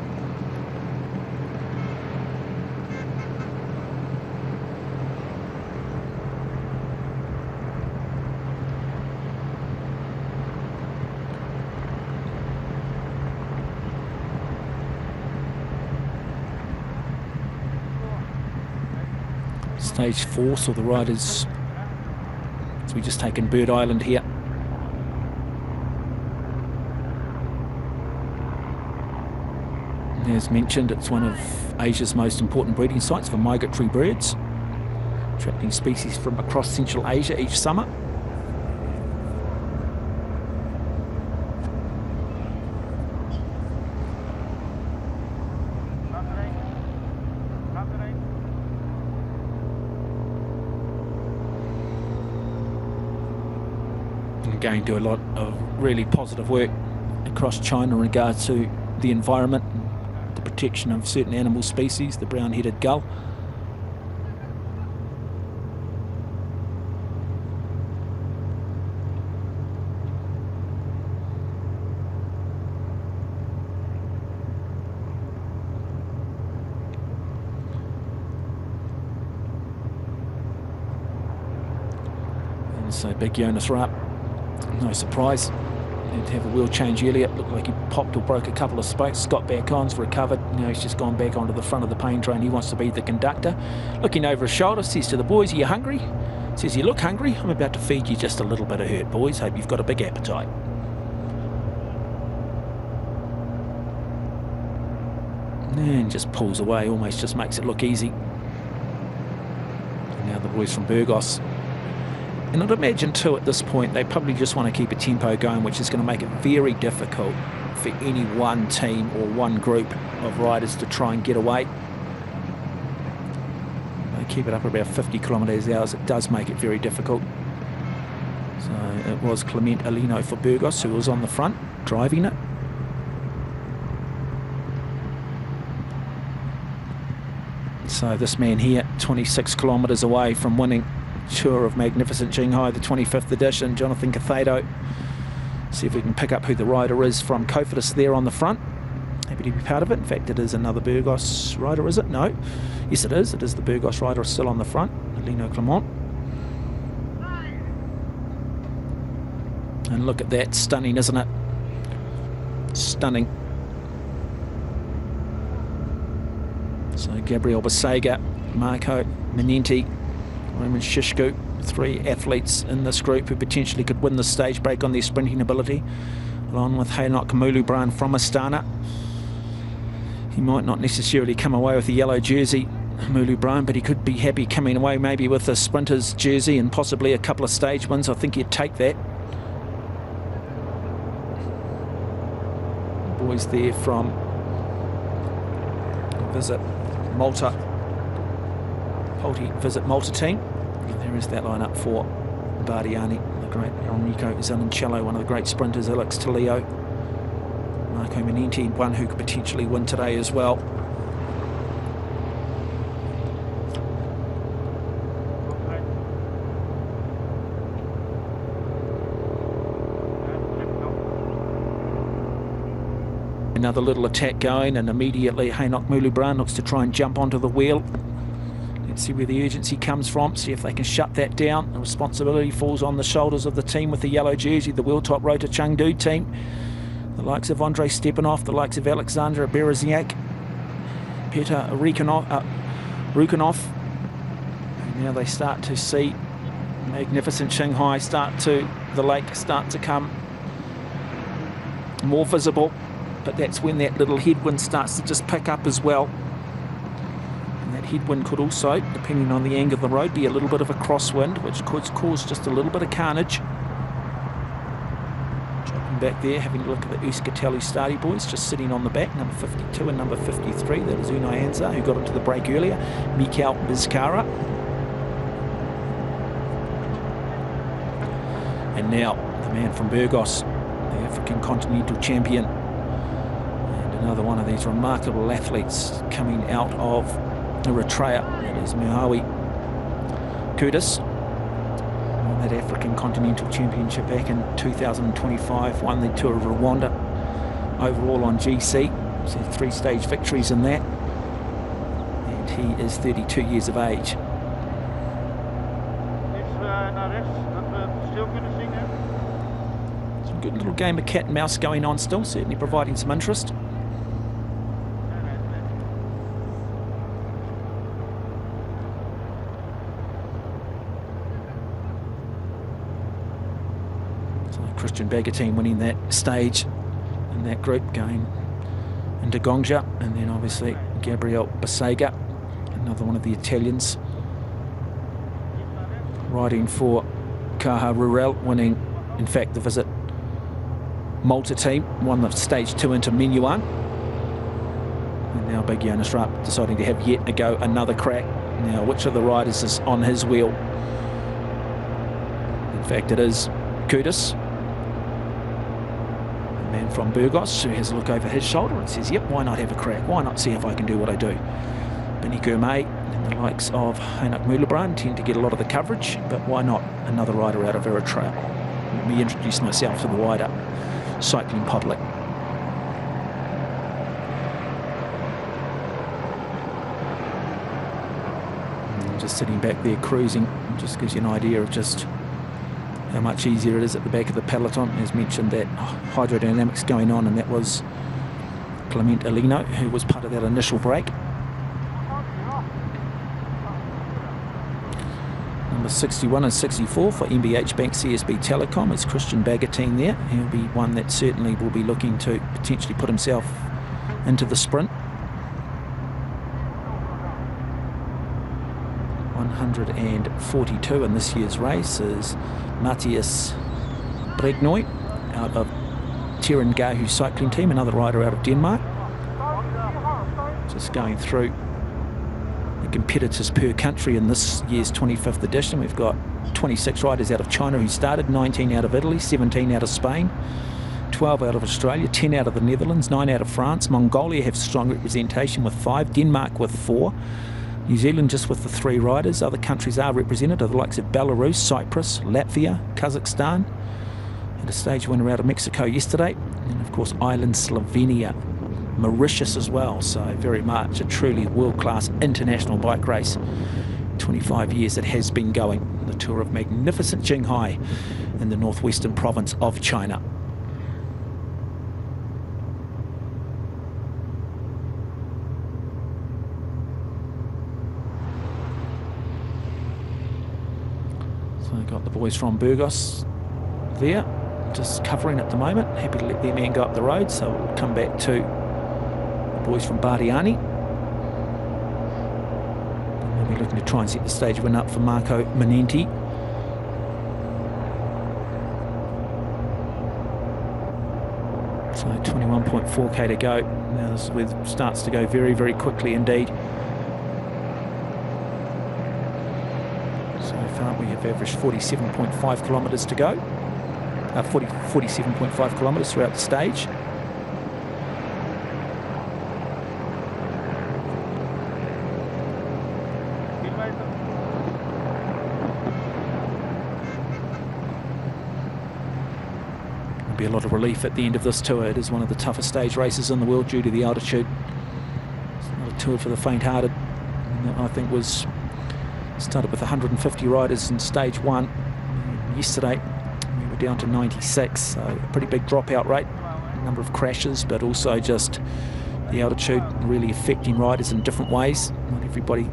Stage 4 saw the riders, so we just taken Bird Island here. As mentioned, it's one of Asia's most important breeding sites for migratory birds, attracting species from across Central Asia each summer. Going to do a lot of really positive work across China in regards to the environment, the protection of certain animal species, the brown-headed gull. And so big Jonas Rapp. No surprise, had to have a wheel change earlier. It looked like he popped or broke a couple of spokes. Got back on, recovered. Now he's just gone back onto the front of the pain train. He wants to be the conductor. Looking over his shoulder, says to the boys, "Are you hungry?" Says, "You look hungry. I'm about to feed you just a little bit of hurt, boys. Hope you've got a big appetite." And just pulls away, almost just makes it look easy. And now the boys from Burgos And I'd imagine too at this point they probably just want to keep a tempo going, which is going to make it very difficult for any one team or one group of riders to try and get away. They keep it up about 50 kilometres an hour. It does make it very difficult. So it was Clement Alino for Burgos who was on the front driving it. So this man here, 26 kilometres away from winning Tour of Magnificent Qinghai, the 25th edition, Jonathan Cathado. See if we can pick up who the rider is from Cofidis there on the front. Happy to be part of it. In fact, it is another Burgos rider, is it? No. Yes, it is. It is the Burgos rider still on the front, Alino Clement. And look at that. Stunning, isn't it? Stunning. So Gabriel Basega, Marco Manenti, Roman Shishku, 3 athletes in this group who potentially could win the stage break on their sprinting ability, along with Hainok Mulubran from Astana. He might not necessarily come away with a yellow jersey, Mulubran, but he could be happy coming away maybe with a sprinter's jersey and possibly a couple of stage wins. I think he'd take that. Boys there from Visit Malta, Polti Visit Malta team. And there is that lineup for Bardiani, the great Enrico Zanincello, one of the great sprinters, Alex Talio, Marco Manenti, one who could potentially win today as well. Another little attack going, and immediately Hainok Mulubran looks to try and jump onto the wheel. Let's see where the urgency comes from, see if they can shut that down. The responsibility falls on the shoulders of the team with the yellow jersey, the Wheeltop Rota Chengdu team. The likes of Andrei Stepanov, the likes of Alexander Bereziak, Peter Rukanov. And now they start to see Magnificent Qinghai the lake start to come more visible. But that's when that little headwind starts to just pick up as well. And that headwind could also, depending on the angle of the road, be a little bit of a crosswind, which could cause just a little bit of carnage. Jumping back there, having a look at the Euskatelli Stardy boys, just sitting on the back, number 52 and number 53. That is Unai Anza, who got into the break earlier. Mikel Vizcarra. And now, the man from Burgos, the African Continental Champion. Another one of these remarkable athletes coming out of Eritrea. That is Muhawi Kudus. Won that African Continental Championship back in 2025. Won the Tour of Rwanda overall on GC. So 3-stage victories in that. And he is 32 years of age. Some good little game of cat and mouse going on still, certainly providing some interest. Christian Bagatine winning that stage in that group, going into Gongja, and then obviously Gabriel Basega, another one of the Italians, riding for Caja Rural, winning in fact the Visit Malta team, won the stage 2 into Menuan. And now Big Jonas Rapp deciding to have yet a go, another crack. Now which of the riders is on his wheel? In fact it is Kudus, man from Burgos, who has a look over his shoulder and says, yep, why not have a crack? Why not see if I can do what I do? Benny Gourmet and the likes of Hainok Mulubran tend to get a lot of the coverage, but why not another rider out of Eritrea? Let me introduce myself to the wider cycling public. Just sitting back there cruising, just gives you an idea of just how much easier it is at the back of the peloton. As mentioned, that hydrodynamics going on, and that was Clement Alino who was part of that initial break. Number 61 and 64 for MBH Bank CSB Telecom is Christian Bagatine there. He'll be one that certainly will be looking to potentially put himself into the sprint. 142 in this year's race is Matthias Bregnoy out of Qinghai cycling team, another rider out of Denmark. Just going through the competitors per country in this year's 25th edition. We've got 26 riders out of China who started, 19 out of Italy, 17 out of Spain, 12 out of Australia, 10 out of the Netherlands, 9 out of France. Mongolia have strong representation with 5, Denmark with 4, New Zealand just with the 3 riders. Other countries are represented, the likes of Belarus, Cyprus, Latvia, Kazakhstan. Had a stage winner out of Mexico yesterday, and of course Ireland, Slovenia, Mauritius as well. So very much a truly world-class international bike race. 25 years it has been going. The tour of magnificent Qinghai in the northwestern province of China. So we've got the boys from Burgos there, just covering at the moment. Happy to let their man go up the road, so we'll come back to the boys from Bardiani. And we'll be looking to try and set the stage win up for Marco Manenti. So 21.4k to go. Now this is where it starts to go very, very quickly indeed. So far we have averaged 47.5 kilometres to go. 47.5 kilometres throughout the stage. There'll be a lot of relief at the end of this tour. It is one of the toughest stage races in the world due to the altitude. It's not a tour for the faint-hearted. I think was started with 150 riders in stage 1 yesterday. Down to 96, so a pretty big dropout rate, a number of crashes, but also just the altitude really affecting riders in different ways. Not everybody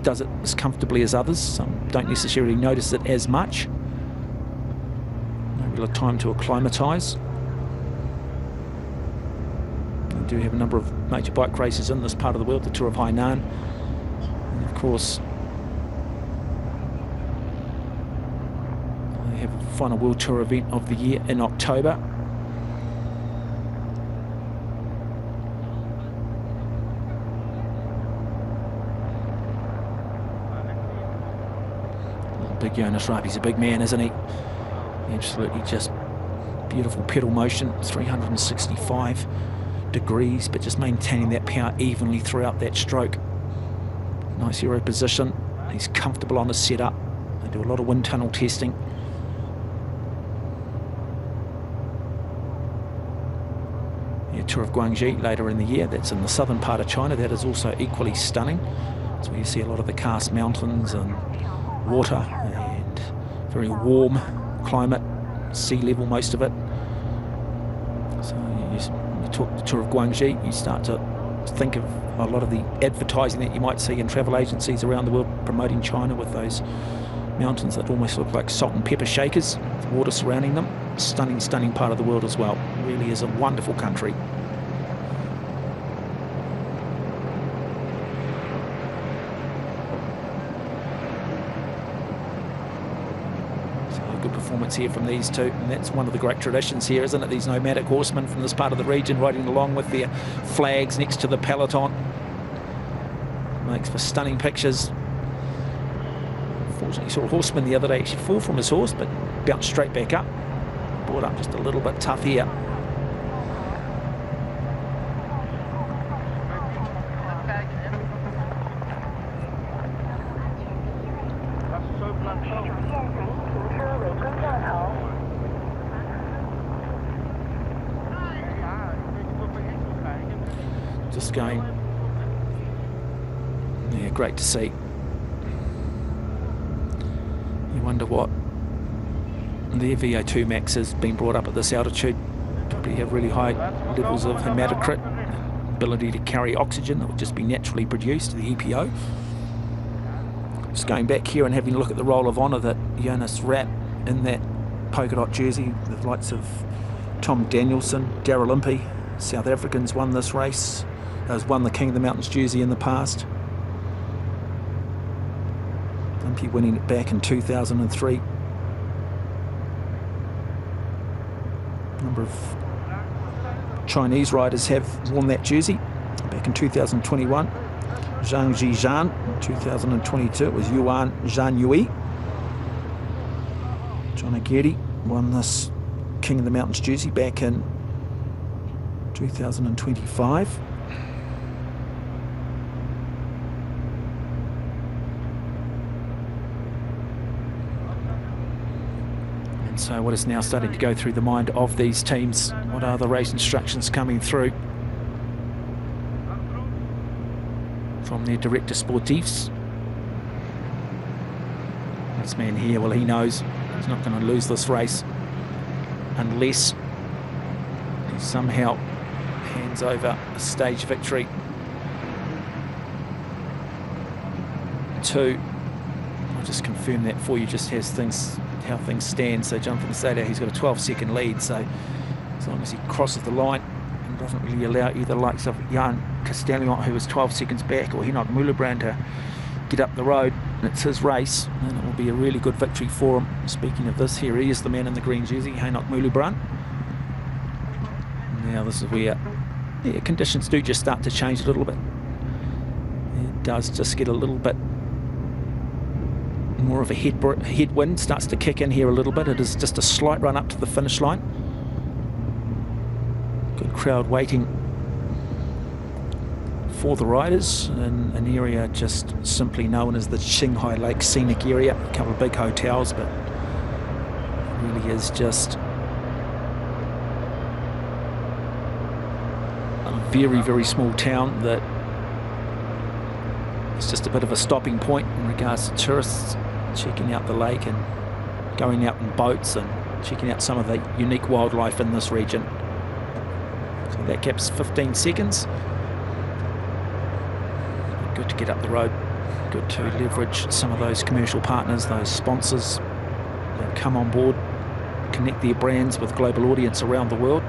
does it as comfortably as others. Some don't necessarily notice it as much. No real time to acclimatise. We do have a number of major bike races in this part of the world, the Tour of Hainan, and of course final World Tour event of the year in October. Big Jonas Raab, he's a big man, isn't he? Absolutely just beautiful pedal motion, 365 degrees, but just maintaining that power evenly throughout that stroke. Nice aero position. He's comfortable on his setup. They do a lot of wind tunnel testing. Tour of Guangxi later in the year. That's in the southern part of China. That is also equally stunning. That's where you see a lot of the karst mountains and water and very warm climate, sea level most of it. So you talk the Tour of Guangxi, you start to think of a lot of the advertising that you might see in travel agencies around the world promoting China with those mountains that almost look like salt and pepper shakers, with water surrounding them. Stunning, stunning part of the world as well. It really is a wonderful country. Good performance here from these two, and that's one of the great traditions here, isn't it? These nomadic horsemen from this part of the region riding along with their flags next to the peloton. Makes for stunning pictures. Unfortunately, saw a horseman the other day actually fall from his horse, but bounced straight back up. Brought up just a little bit tough here. Just going, yeah, great to see. You wonder what their VO2 max has been brought up at this altitude. Probably have really high levels of hematocrit, ability to carry oxygen that would just be naturally produced, the EPO. Just going back here and having a look at the roll of honour that Jonas Raab in that polka dot jersey, the likes of Tom Danielson, Darryl Impey, South Africans won this race. Has won the King of the Mountains jersey in the past. Olympia winning it back in 2003. A number of Chinese riders have worn that jersey. Back in 2021, Zhang Zhizhan. 2022, it was Yuan Zhanyue. John Aguirre won this King of the Mountains jersey back in 2025. And so what is now starting to go through the mind of these teams? What are the race instructions coming through from their director sportifs? This man here, well, he knows he's not going to lose this race unless he somehow hands over a stage victory to, I'll just confirm that for you, just as things, how things stand. So Jonathan Sada, he's got a 12-second lead, so as long as he crosses the line and doesn't really allow either the likes of Jan Castellion, who was 12 seconds back, or Henoch Moulebrand to get up the road, and it's his race, and it will be a really good victory for him. Speaking of this, here he is, the man in the green jersey, Henoch Moulebrand. Now this is where conditions do just start to change a little bit. It does just get a little bit more of a headwind starts to kick in here a little bit. It is just a slight run up to the finish line. Good crowd waiting for the riders in an area just simply known as the Qinghai Lake Scenic Area. A couple of big hotels, but it really is just a very, very small town that is just a bit of a stopping point in regards to tourists checking out the lake and going out in boats and checking out some of the unique wildlife in this region. So that gap's 15 seconds. Good to get up the road, good to leverage some of those commercial partners, those sponsors that come on board, connect their brands with global audience around the world.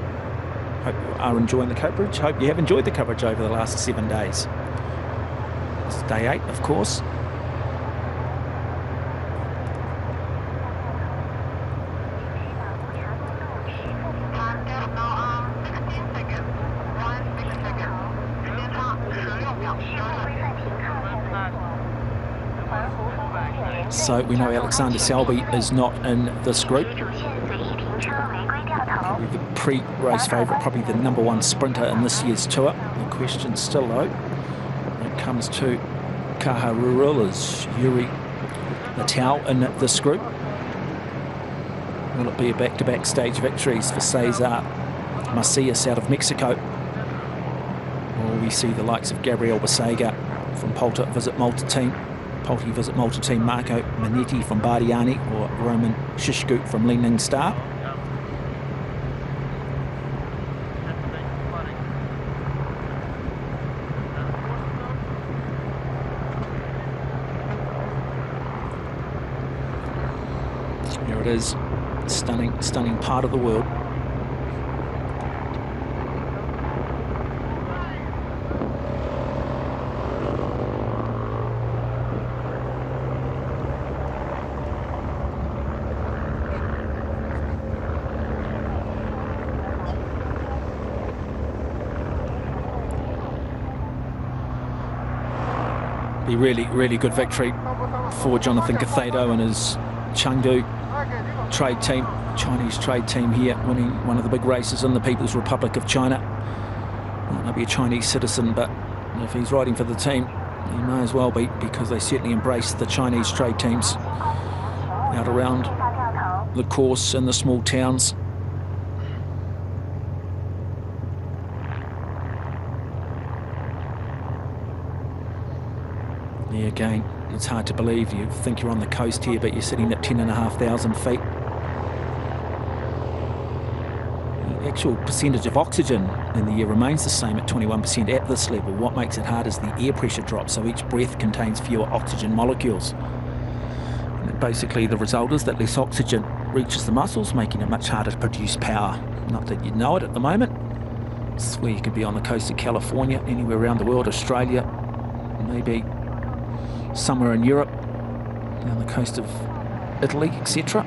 Hope you are enjoying the coverage. Hope you have enjoyed the coverage over the last 7 days. It's day 8, of course. So we know Alexander Selby is not in this group. Probably the pre-race favourite, probably the #1 sprinter in this year's tour. The question still though, when it comes to Kaharurul, is Yuri Latau in this group? Will it be a back-to-back stage victories for Cesar Macias out of Mexico? Or will we see the likes of Gabriel Basega from Polta Visit Multi-Team, Marco Manetti from Bardiani, or Roman Shishkut from Li Ning Star? Here it is, stunning part of the world. Be really good victory for Jonathan Cathado and his Chengdu trade team, Chinese trade team here, winning one of the big races in the People's Republic of China. Might not be a Chinese citizen, but if he's riding for the team, he may as well be, because they certainly embrace the Chinese trade teams out around the course in the small towns. Yeah, again, it's hard to believe. You think you're on the coast here, but you're sitting at 10,500 feet. The actual percentage of oxygen in the air remains the same at 21% at this level. What makes it hard is the air pressure drop, so each breath contains fewer oxygen molecules. And basically the result is that less oxygen reaches the muscles, making it much harder to produce power. Not that you know it at the moment. This is where you could be on the coast of California, anywhere around the world, Australia, maybe somewhere in Europe. down the coast of Italy, etc.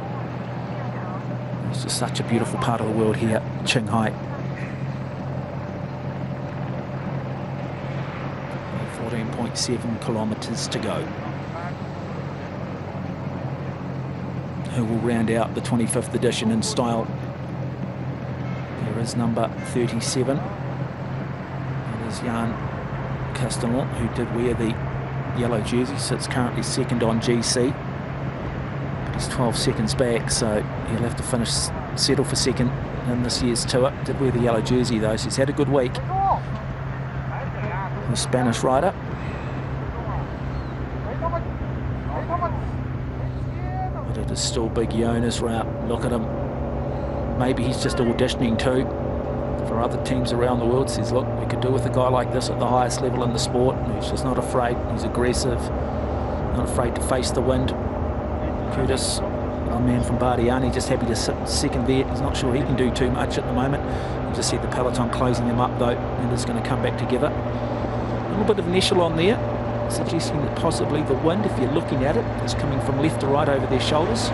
It's just such a beautiful part of the world here, Qinghai. 14.7 kilometres to go. Who will round out the 25th edition in style? There is number 37. It is Jan Castellon, who did wear the yellow jersey, sits currently second on GC. But he's 12 seconds back, so he'll have to settle for second in this year's tour. Did wear the yellow jersey though, so he's had a good week. The Spanish rider. But it is still Big Yona's route. Look at him. Maybe he's just auditioning too for other teams around the world. Says, look, we could do with a guy like this at the highest level in the sport. He's just not afraid. He's aggressive, not afraid to face the wind. Curtis, our man from Bardiani, just happy to sit second there. He's not sure he can do too much at the moment. You just see the peloton closing them up though, and it's going to come back together. A little bit of an echelon there, suggesting that possibly the wind, if you're looking at it, is coming from left to right over their shoulders. So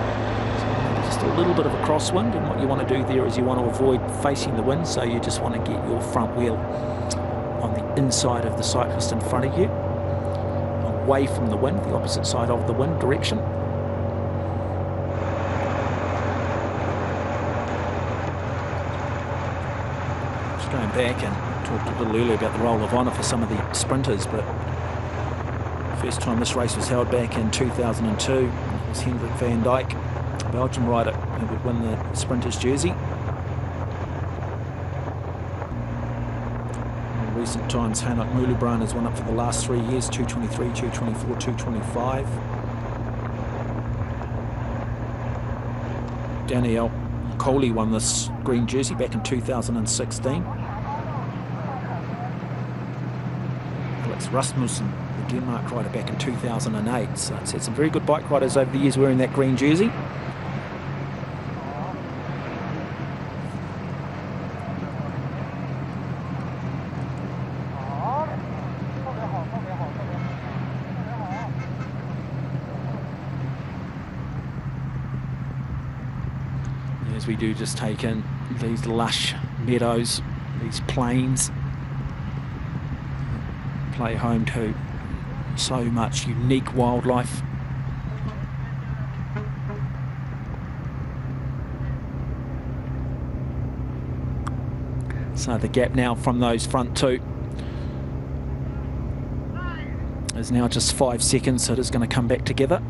just a little bit of a crosswind, and what you want to do there is you want to avoid facing the wind, so you just want to get your front wheel on the inside of the cyclist in front of you, away from the wind, the opposite side of the wind direction. Just going back and talked a little earlier about the roll of honour for some of the sprinters, but first time this race was held back in 2002, it was Hendrik van Dijk, a Belgian rider, who would win the sprinters jersey. In recent times, Heinrich Mühlebrand has won it for the last 3 years, 223, 224, 225. Daniel Coley won this green jersey back in 2016. Rasmussen, the Denmark rider, back in 2008. So it's had some very good bike riders over the years wearing that green jersey. As we do just take in these lush meadows, these plains, play home to so much unique wildlife. So the gap now from those front two is now just 5 seconds, so it is going to come back together,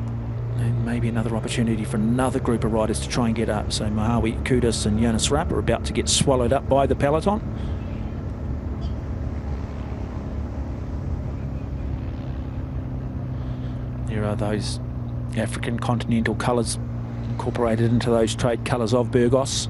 and maybe another opportunity for another group of riders to try and get up. So Mohawi Kudus and Jonas Rapp are about to get swallowed up by the peloton. There are those African continental colours incorporated into those trade colours of Burgos.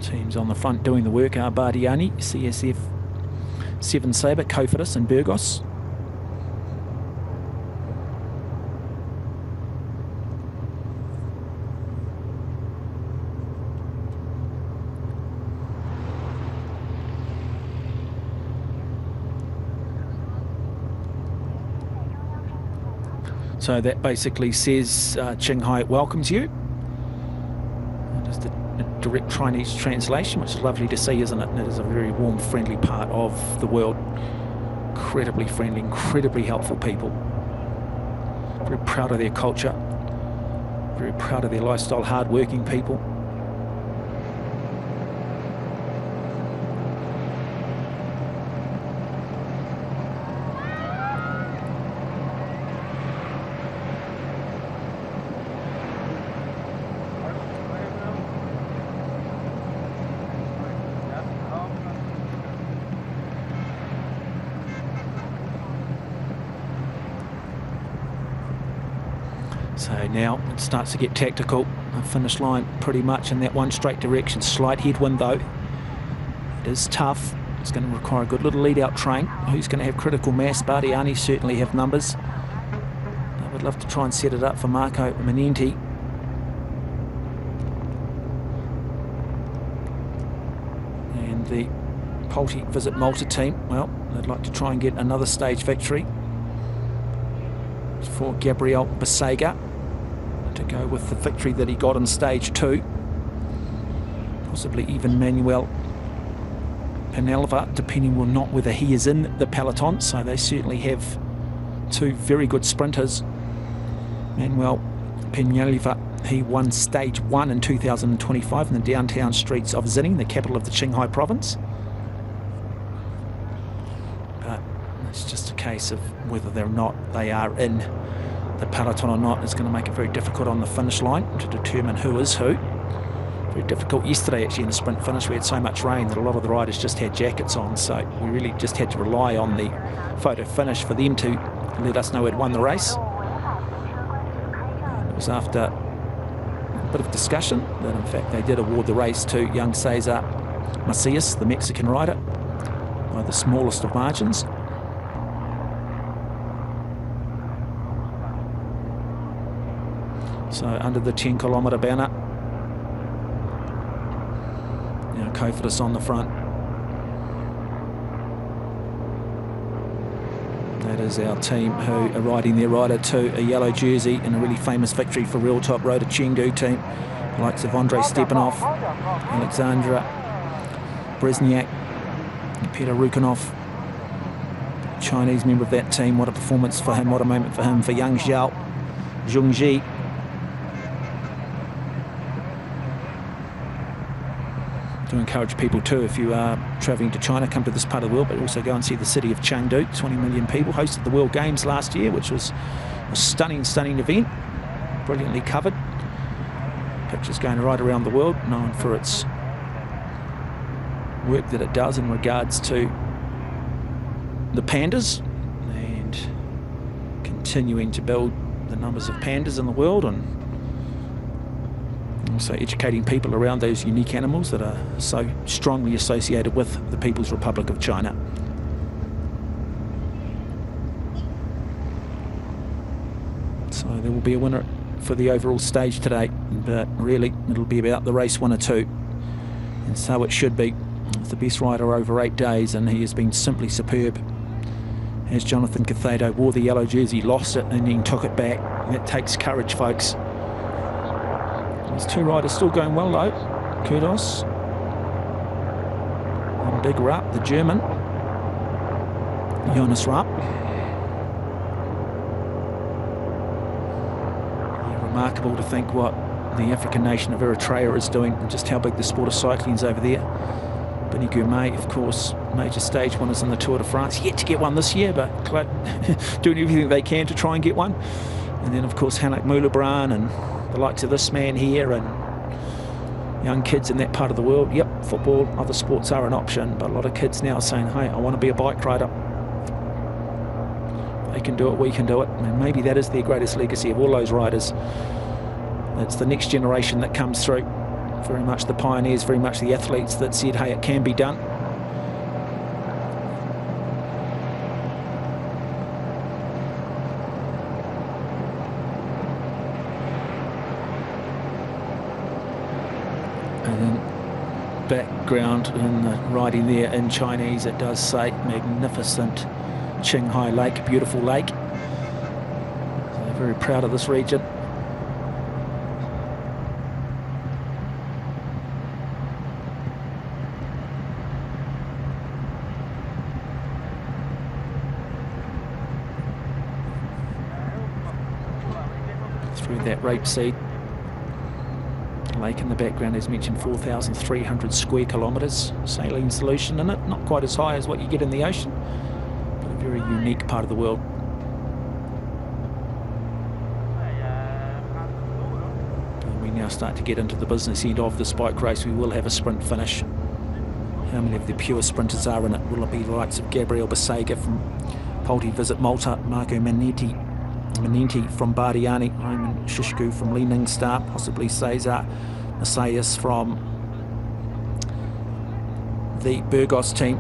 Teams on the front doing the work are Bardiani, CSF, Seven Sabre, Cofidis and Burgos. So that basically says Qinghai welcomes you. Just a direct Chinese translation, which is lovely to see, isn't it? And it is a very warm, friendly part of the world. Incredibly friendly, incredibly helpful people. Very proud of their culture. Very proud of their lifestyle, hard-working people. So now it starts to get tactical. A finish line pretty much in that one straight direction. Slight headwind though. It is tough. It's going to require a good little lead out train. Who's going to have critical mass? Bardiani certainly have numbers. David I'd love to try and set it up for Marco Manenti. And the Polte Visit Malta team, well, they'd like to try and get another stage victory for Gabriel Basega to go with the victory that he got in stage 2. Possibly even Manuel Penalva, depending on not whether he is in the peloton. So they certainly have two very good sprinters. Manuel Penalva, he won stage 1 in 2025 in the downtown streets of Xining, the capital of the Qinghai province. But it's just a case of whether they are in the peloton or not. It's going to make it very difficult on the finish line to determine who is who. Very difficult yesterday actually in the sprint finish. We had so much rain that a lot of the riders just had jackets on, so we really just had to rely on the photo finish for them to let us know who'd won the race. And it was after a bit of discussion that in fact they did award the race to young Cesar Macias, the Mexican rider, by the smallest of margins. So under the 10-kilometre banner, Cofidis on the front. That is our team who are riding their rider to a yellow jersey in a really famous victory for Real Top Road, a Chengdu team. The likes of Andrei Stepanov, Alexandra Brezniak, Peter Rukanov, Chinese member of that team. What a performance for him, what a moment for him, for Yang Zhao, Zhongji. To encourage people too, if you are travelling to China, come to this part of the world, but also go and see the city of Chengdu. 20 million people, hosted the World Games last year, which was a stunning event, brilliantly covered. Pictures going right around the world, known for its work that it does in regards to the pandas and continuing to build the numbers of pandas in the world, and also educating people around those unique animals that are so strongly associated with the People's Republic of China. So there will be a winner for the overall stage today, but really it'll be about the race winner too, and so it should be. It's the best rider over 8 days, and he has been simply superb. As Jonathan Cathado wore the yellow jersey, lost it and then took it back. That takes courage, folks. There's two riders still going well though. Kudos. And big Rapp, the German. Jonas Rapp. Remarkable to think what the African nation of Eritrea is doing and just how big the sport of cycling is over there. Benny Gourmet, of course, major stage winners in the Tour de France. Yet to get one this year, but doing everything they can to try and get one. And then, of course, Hanak Moulabran and the likes of this man here, and young kids in that part of the world. Yep, football, other sports are an option, but a lot of kids now are saying, hey, I want to be a bike rider. They can do it, we can do it. And maybe that is their greatest legacy of all those riders. It's the next generation that comes through. Very much the pioneers, very much the athletes that said, hey, it can be done. And then background in the writing there in Chinese, it does say magnificent Qinghai Lake, beautiful lake. So they're very proud of this region. Through that rapeseed lake in the background, as mentioned, 4,300 square kilometres saline solution in it. Not quite as high as what you get in the ocean, but a very unique part of the world. And we now start to get into the business end of this bike race. We will have a sprint finish. How many of the pure sprinters are in it? Will it be the likes of Gabriel Basega from Polte Visit Malta, Marco Manenti from Bardiani, Roman Shishku from Li Ning Star, possibly Cesar Macias from the Burgos team.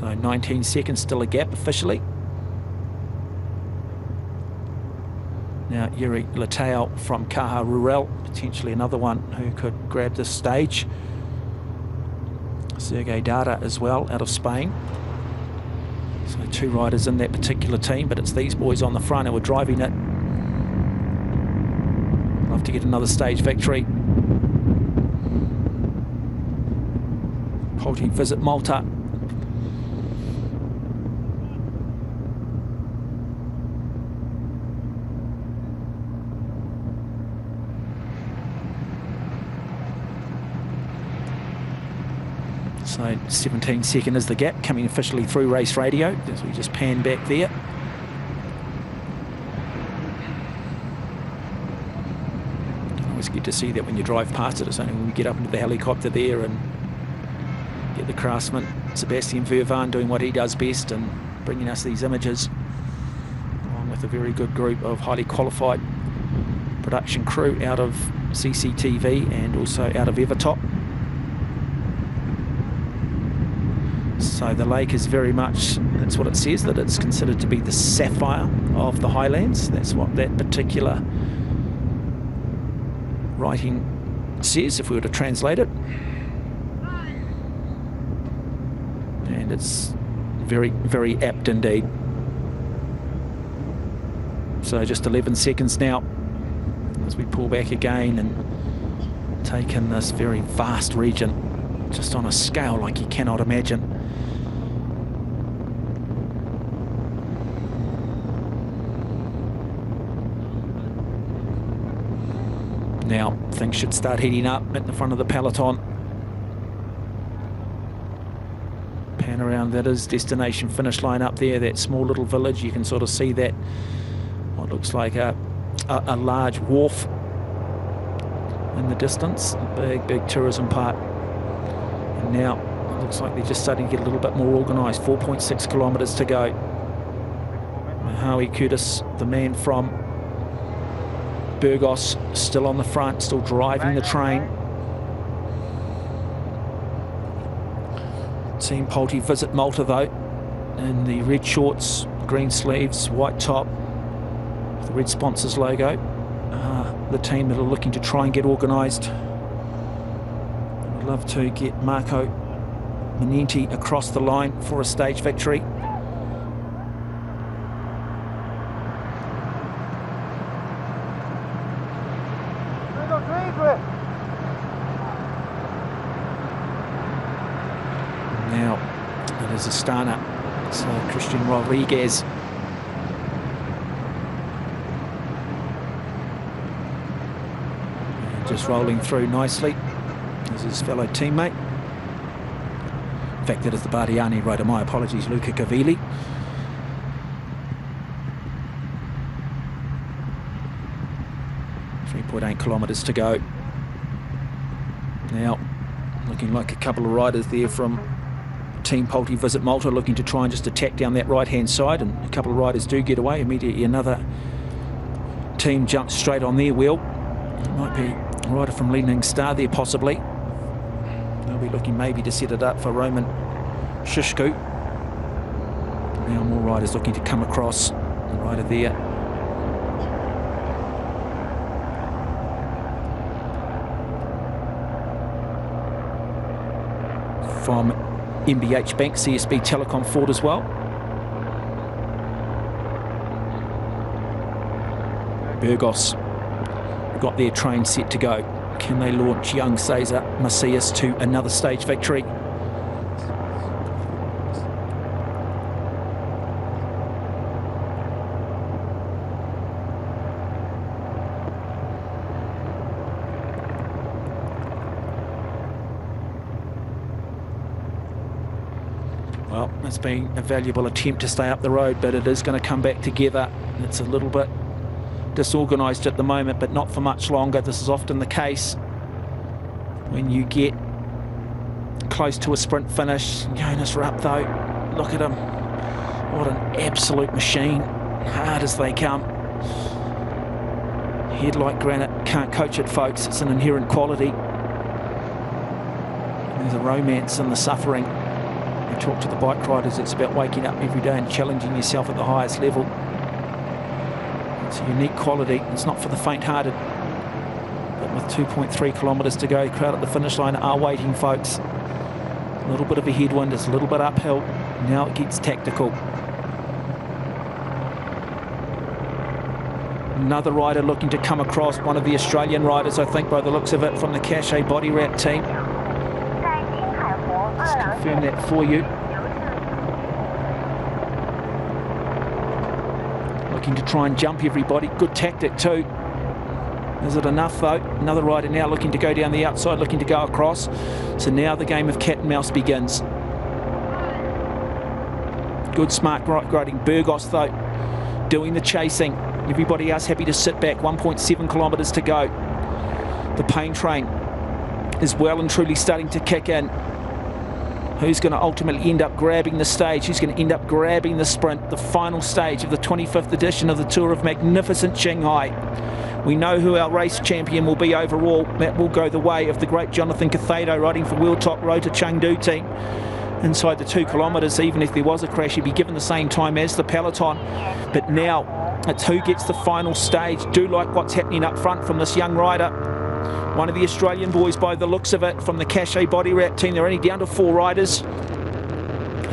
So 19 seconds, still a gap officially. Now Yuri Lateo from Caja Rural, potentially another one who could grab this stage. Sergei Dada as well, out of Spain. So 2 riders in that particular team, but it's these boys on the front who are driving it. Love to get another stage victory. Polti Visit Malta. So 17 second is the gap, coming officially through race radio as we just pan back there. Always good to see that when you drive past it. It's only when we get up into the helicopter there and get the craftsman Sebastian Vervan doing what he does best and bringing us these images, along with a very good group of highly qualified production crew out of CCTV and also out of Evertop. So the lake is very much, that's what it says, that it's considered to be the sapphire of the highlands. That's what that particular writing says, if we were to translate it. And it's very, very apt indeed. So just 11 seconds now as we pull back again and take in this very vast region, just on a scale like you cannot imagine. Now things should start heating up at the front of the peloton. Pan around, that is destination finish line up there, that small little village. You can sort of see that, what looks like a large wharf in the distance, a big tourism park. And now it looks like they're just starting to get a little bit more organised. 4.6 kilometres to go. Howie Curtis, the man from Burgos, still on the front, still driving the train. Team Polti Visit Malta though, in the red shorts, green sleeves, white top, with the red sponsors logo. The team that are looking to try and get organised. I'd love to get Marco Manenti across the line for a stage victory. Now, it is Astana, so Christian Rodriguez. And just rolling through nicely as his fellow teammate. In fact, that is the Bardiani rider, my apologies, Luca Cavilli. .8 kilometres to go. Now, looking like a couple of riders there from Team Polti Visit Malta looking to try and just attack down that right-hand side, and a couple of riders do get away. Immediately another team jumps straight on their wheel. It might be a rider from Leaning Star there possibly. They'll be looking maybe to set it up for Roman Shishku. Now more riders looking to come across. The rider there, from MBH Bank, CSB Telecom Ford as well. Burgos got their train set to go. Can they launch young Cesar Macias to another stage victory? Well, it's been a valuable attempt to stay up the road, but it is going to come back together. It's a little bit disorganised at the moment, but not for much longer. This is often the case when you get close to a sprint finish. Jonas Rupp though, look at him. What an absolute machine. Hard as they come. Head like granite. Can't coach it, folks. It's an inherent quality. There's a romance in the suffering You talk to the bike riders, it's about waking up every day and challenging yourself at the highest level. It's a unique quality. It's not for the faint-hearted. But with 2.3 kilometres to go, the crowd at the finish line are waiting, folks. A little bit of a headwind, it's a little bit uphill. Now it gets tactical. Another rider looking to come across, one of the Australian riders, I think, by the looks of it, from the Qinghai body wrap team. Let's confirm that for you. Looking to try and jump everybody. Good tactic too. Is it enough though? Another rider now looking to go down the outside, looking to go across. So now the game of cat and mouse begins. Good smart riding. Burgos though, doing the chasing. Everybody else happy to sit back. 1.7 kilometres to go. The pain train is well and truly starting to kick in. Who's going to ultimately end up grabbing the stage? Who's going to end up grabbing the sprint? The final stage of the 25th edition of the Tour of Magnificent Qinghai. We know who our race champion will be overall. That will go the way of the great Jonathan Cathado riding for World Top Road to Chengdu team. Inside the 2 kilometres, even if there was a crash, he'd be given the same time as the peloton. But now, it's who gets the final stage. Do like what's happening up front from this young rider. One of the Australian boys by the looks of it from the Qinghai body wrap team. They're only down to 4 riders.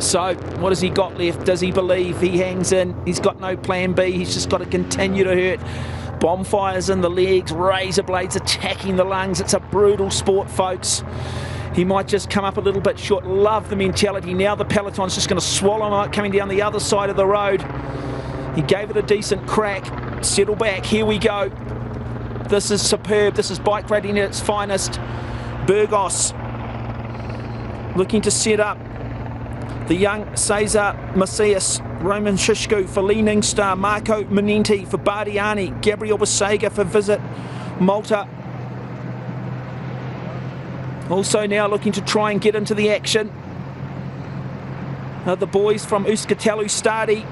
So what has he got left? Does he believe he hangs in? He's got no plan B. He's just got to continue to hurt. Bonfires in the legs, razor blades attacking the lungs. It's a brutal sport, folks. He might just come up a little bit short. Love the mentality. Now the peloton's just going to swallow him out coming down the other side of the road. He gave it a decent crack. Settle back. Here we go. This is superb. This is bike riding at its finest. Burgos looking to set up the young Cesar Macias, Roman Shishku for Leaning Star, Marco Menenti for Bardiani, Gabriel Basega for Visit Malta. Also now looking to try and get into the action. The boys from Euskatalu Stadi.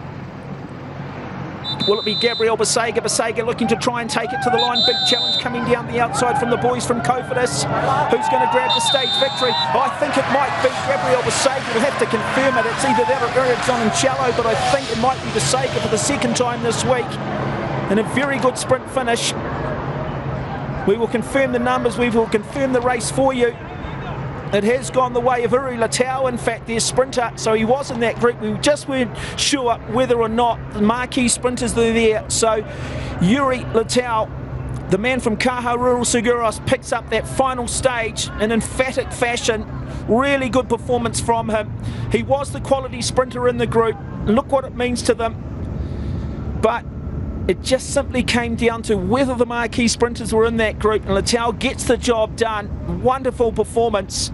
Will it be Gabriel Basega? Basega looking to try and take it to the line. Big challenge coming down the outside from the boys from Cofidis. Who's going to grab the stage victory? I think it might be Gabriel Basega. We'll have to confirm it. It's either that or Ericsson and Cello, but I think it might be Basega for the second time this week. And a very good sprint finish. We will confirm the numbers. We will confirm the race for you. It has gone the way of Uri Latau, in fact, their sprinter, so he was in that group. We just weren't sure whether or not the marquee sprinters were there. So Uri Latau, the man from Caja Rural Seguros, picks up that final stage in emphatic fashion. Really good performance from him. He was the quality sprinter in the group. Look what it means to them. But it just simply came down to whether the marquee sprinters were in that group, and Latau gets the job done. Wonderful performance.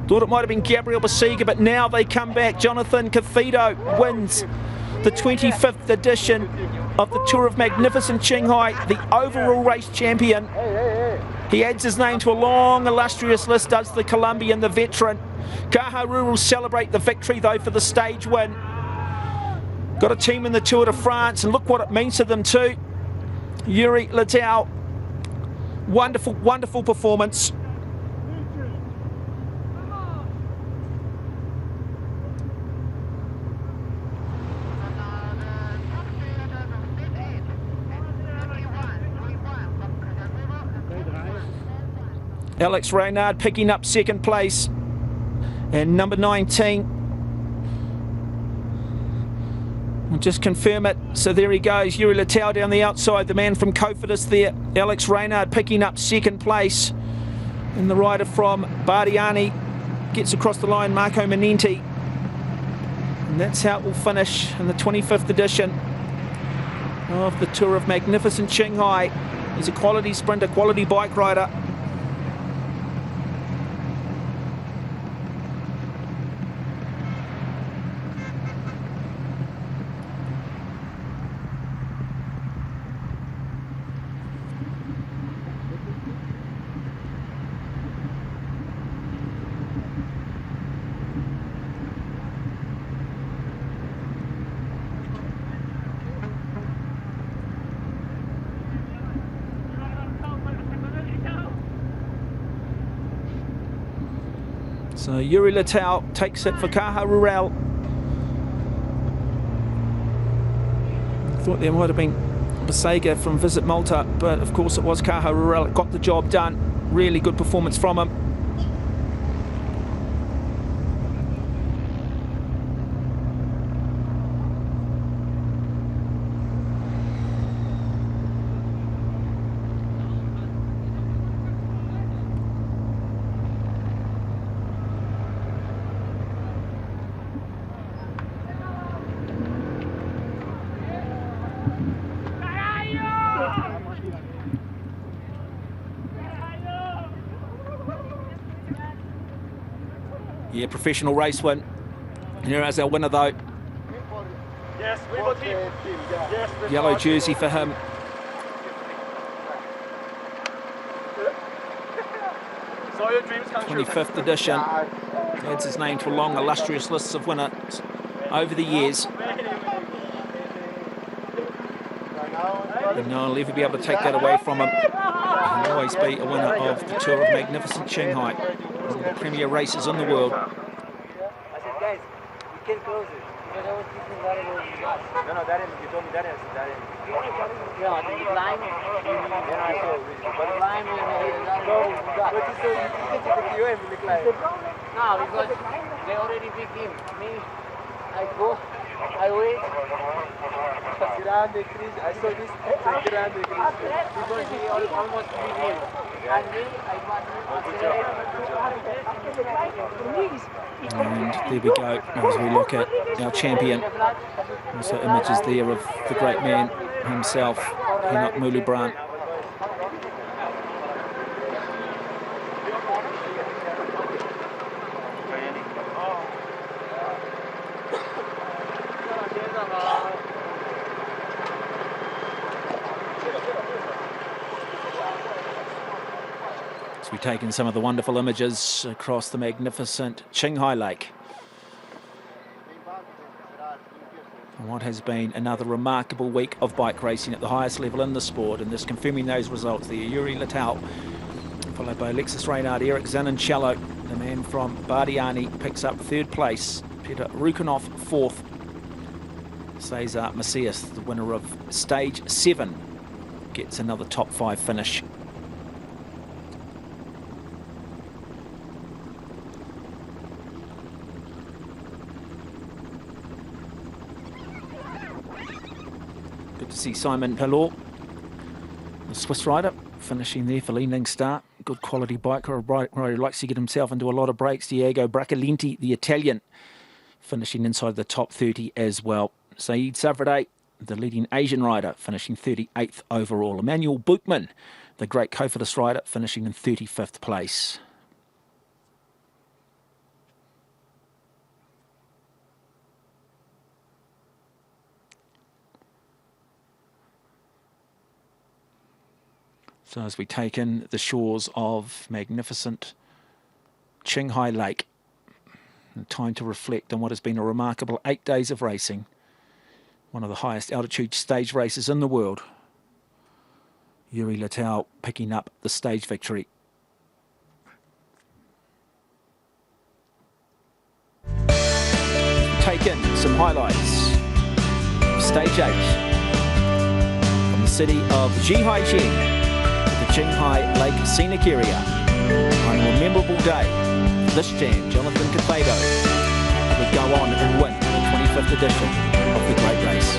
Thought it might have been Gabriel Basega, but now they come back. Jonathan Cathado wins the 25th edition of the Tour of Magnificent Qinghai, the overall race champion. He adds his name to a long, illustrious list, does the Colombian, the veteran. Caja Rural celebrate the victory, though, for the stage win. Got a team in the Tour de France, and look what it means to them too. Uri Latau, wonderful, wonderful performance. Alex Reynard picking up second place, and number 19. We'll just confirm it. So there he goes, Uri Latau down the outside, the man from Cofidis there. Alex Reynard picking up second place. And the rider from Bardiani gets across the line, Marco Menenti. And that's how it will finish in the 25th edition of the Tour of Magnificent Qinghai. He's a quality sprinter, quality bike rider. So Yuri Latau takes it for Kaha Rural. Thought there might have been Basega from Visit Malta, but of course it was Kaha Rural. Got the job done. Really good performance from him. Yeah, professional race win. Here is our winner though. Yes, we will team. Yes, Yellow jersey for him. So your dreams come true. 25th edition. Adds his name to a long, illustrious list of winners over the years. And no one will ever be able to take that away from him. He'll always be a winner of the Tour of Magnificent Qinghai, one of the premier races in the world. I said, guys, you can close it. Because I was thinking that it was gas. No, that is, you told me that is. Yeah, the climb, then I saw it. But climb, no, but you said you can take the QM in the climb. No, because they already picked him. Me, I go, I wait. Grande Chris, I saw this Grande Chris. Because he almost beat him. And me, I And there we go, as we look at our champion. Also images there of the great man himself, Enoch Mulubran. So we've taken some of the wonderful images across the magnificent Qinghai Lake. And what has been another remarkable week of bike racing at the highest level in the sport, and just confirming those results there. Yuri Latau, followed by Alexis Reynard, Eric Zanincello, the man from Bardiani, picks up third place. Peter Rukanov fourth. Cesar Macias, the winner of stage 7, gets another top 5 finish. Good to see Simon Pelor, the Swiss rider, finishing there for Leaning Star. Good quality biker, a rider who likes to get himself into a lot of breaks. Diego Bracalenti, the Italian, finishing inside the top 30 as well. Saeed Savradeh, the leading Asian rider, finishing 38th overall. Emmanuel Buchmann, the great Cofidis rider, finishing in 35th place. So as we take in the shores of magnificent Qinghai Lake, time to reflect on what has been a remarkable 8 days of racing. One of the highest altitude stage races in the world. Yuri Latau picking up the stage victory. Take in some highlights of stage 8 from the city of Qinghai, the Qinghai Lake Scenic Area. On a memorable day, this Jan, Jonathan Capado would go on and win the 25th edition of the Great Race.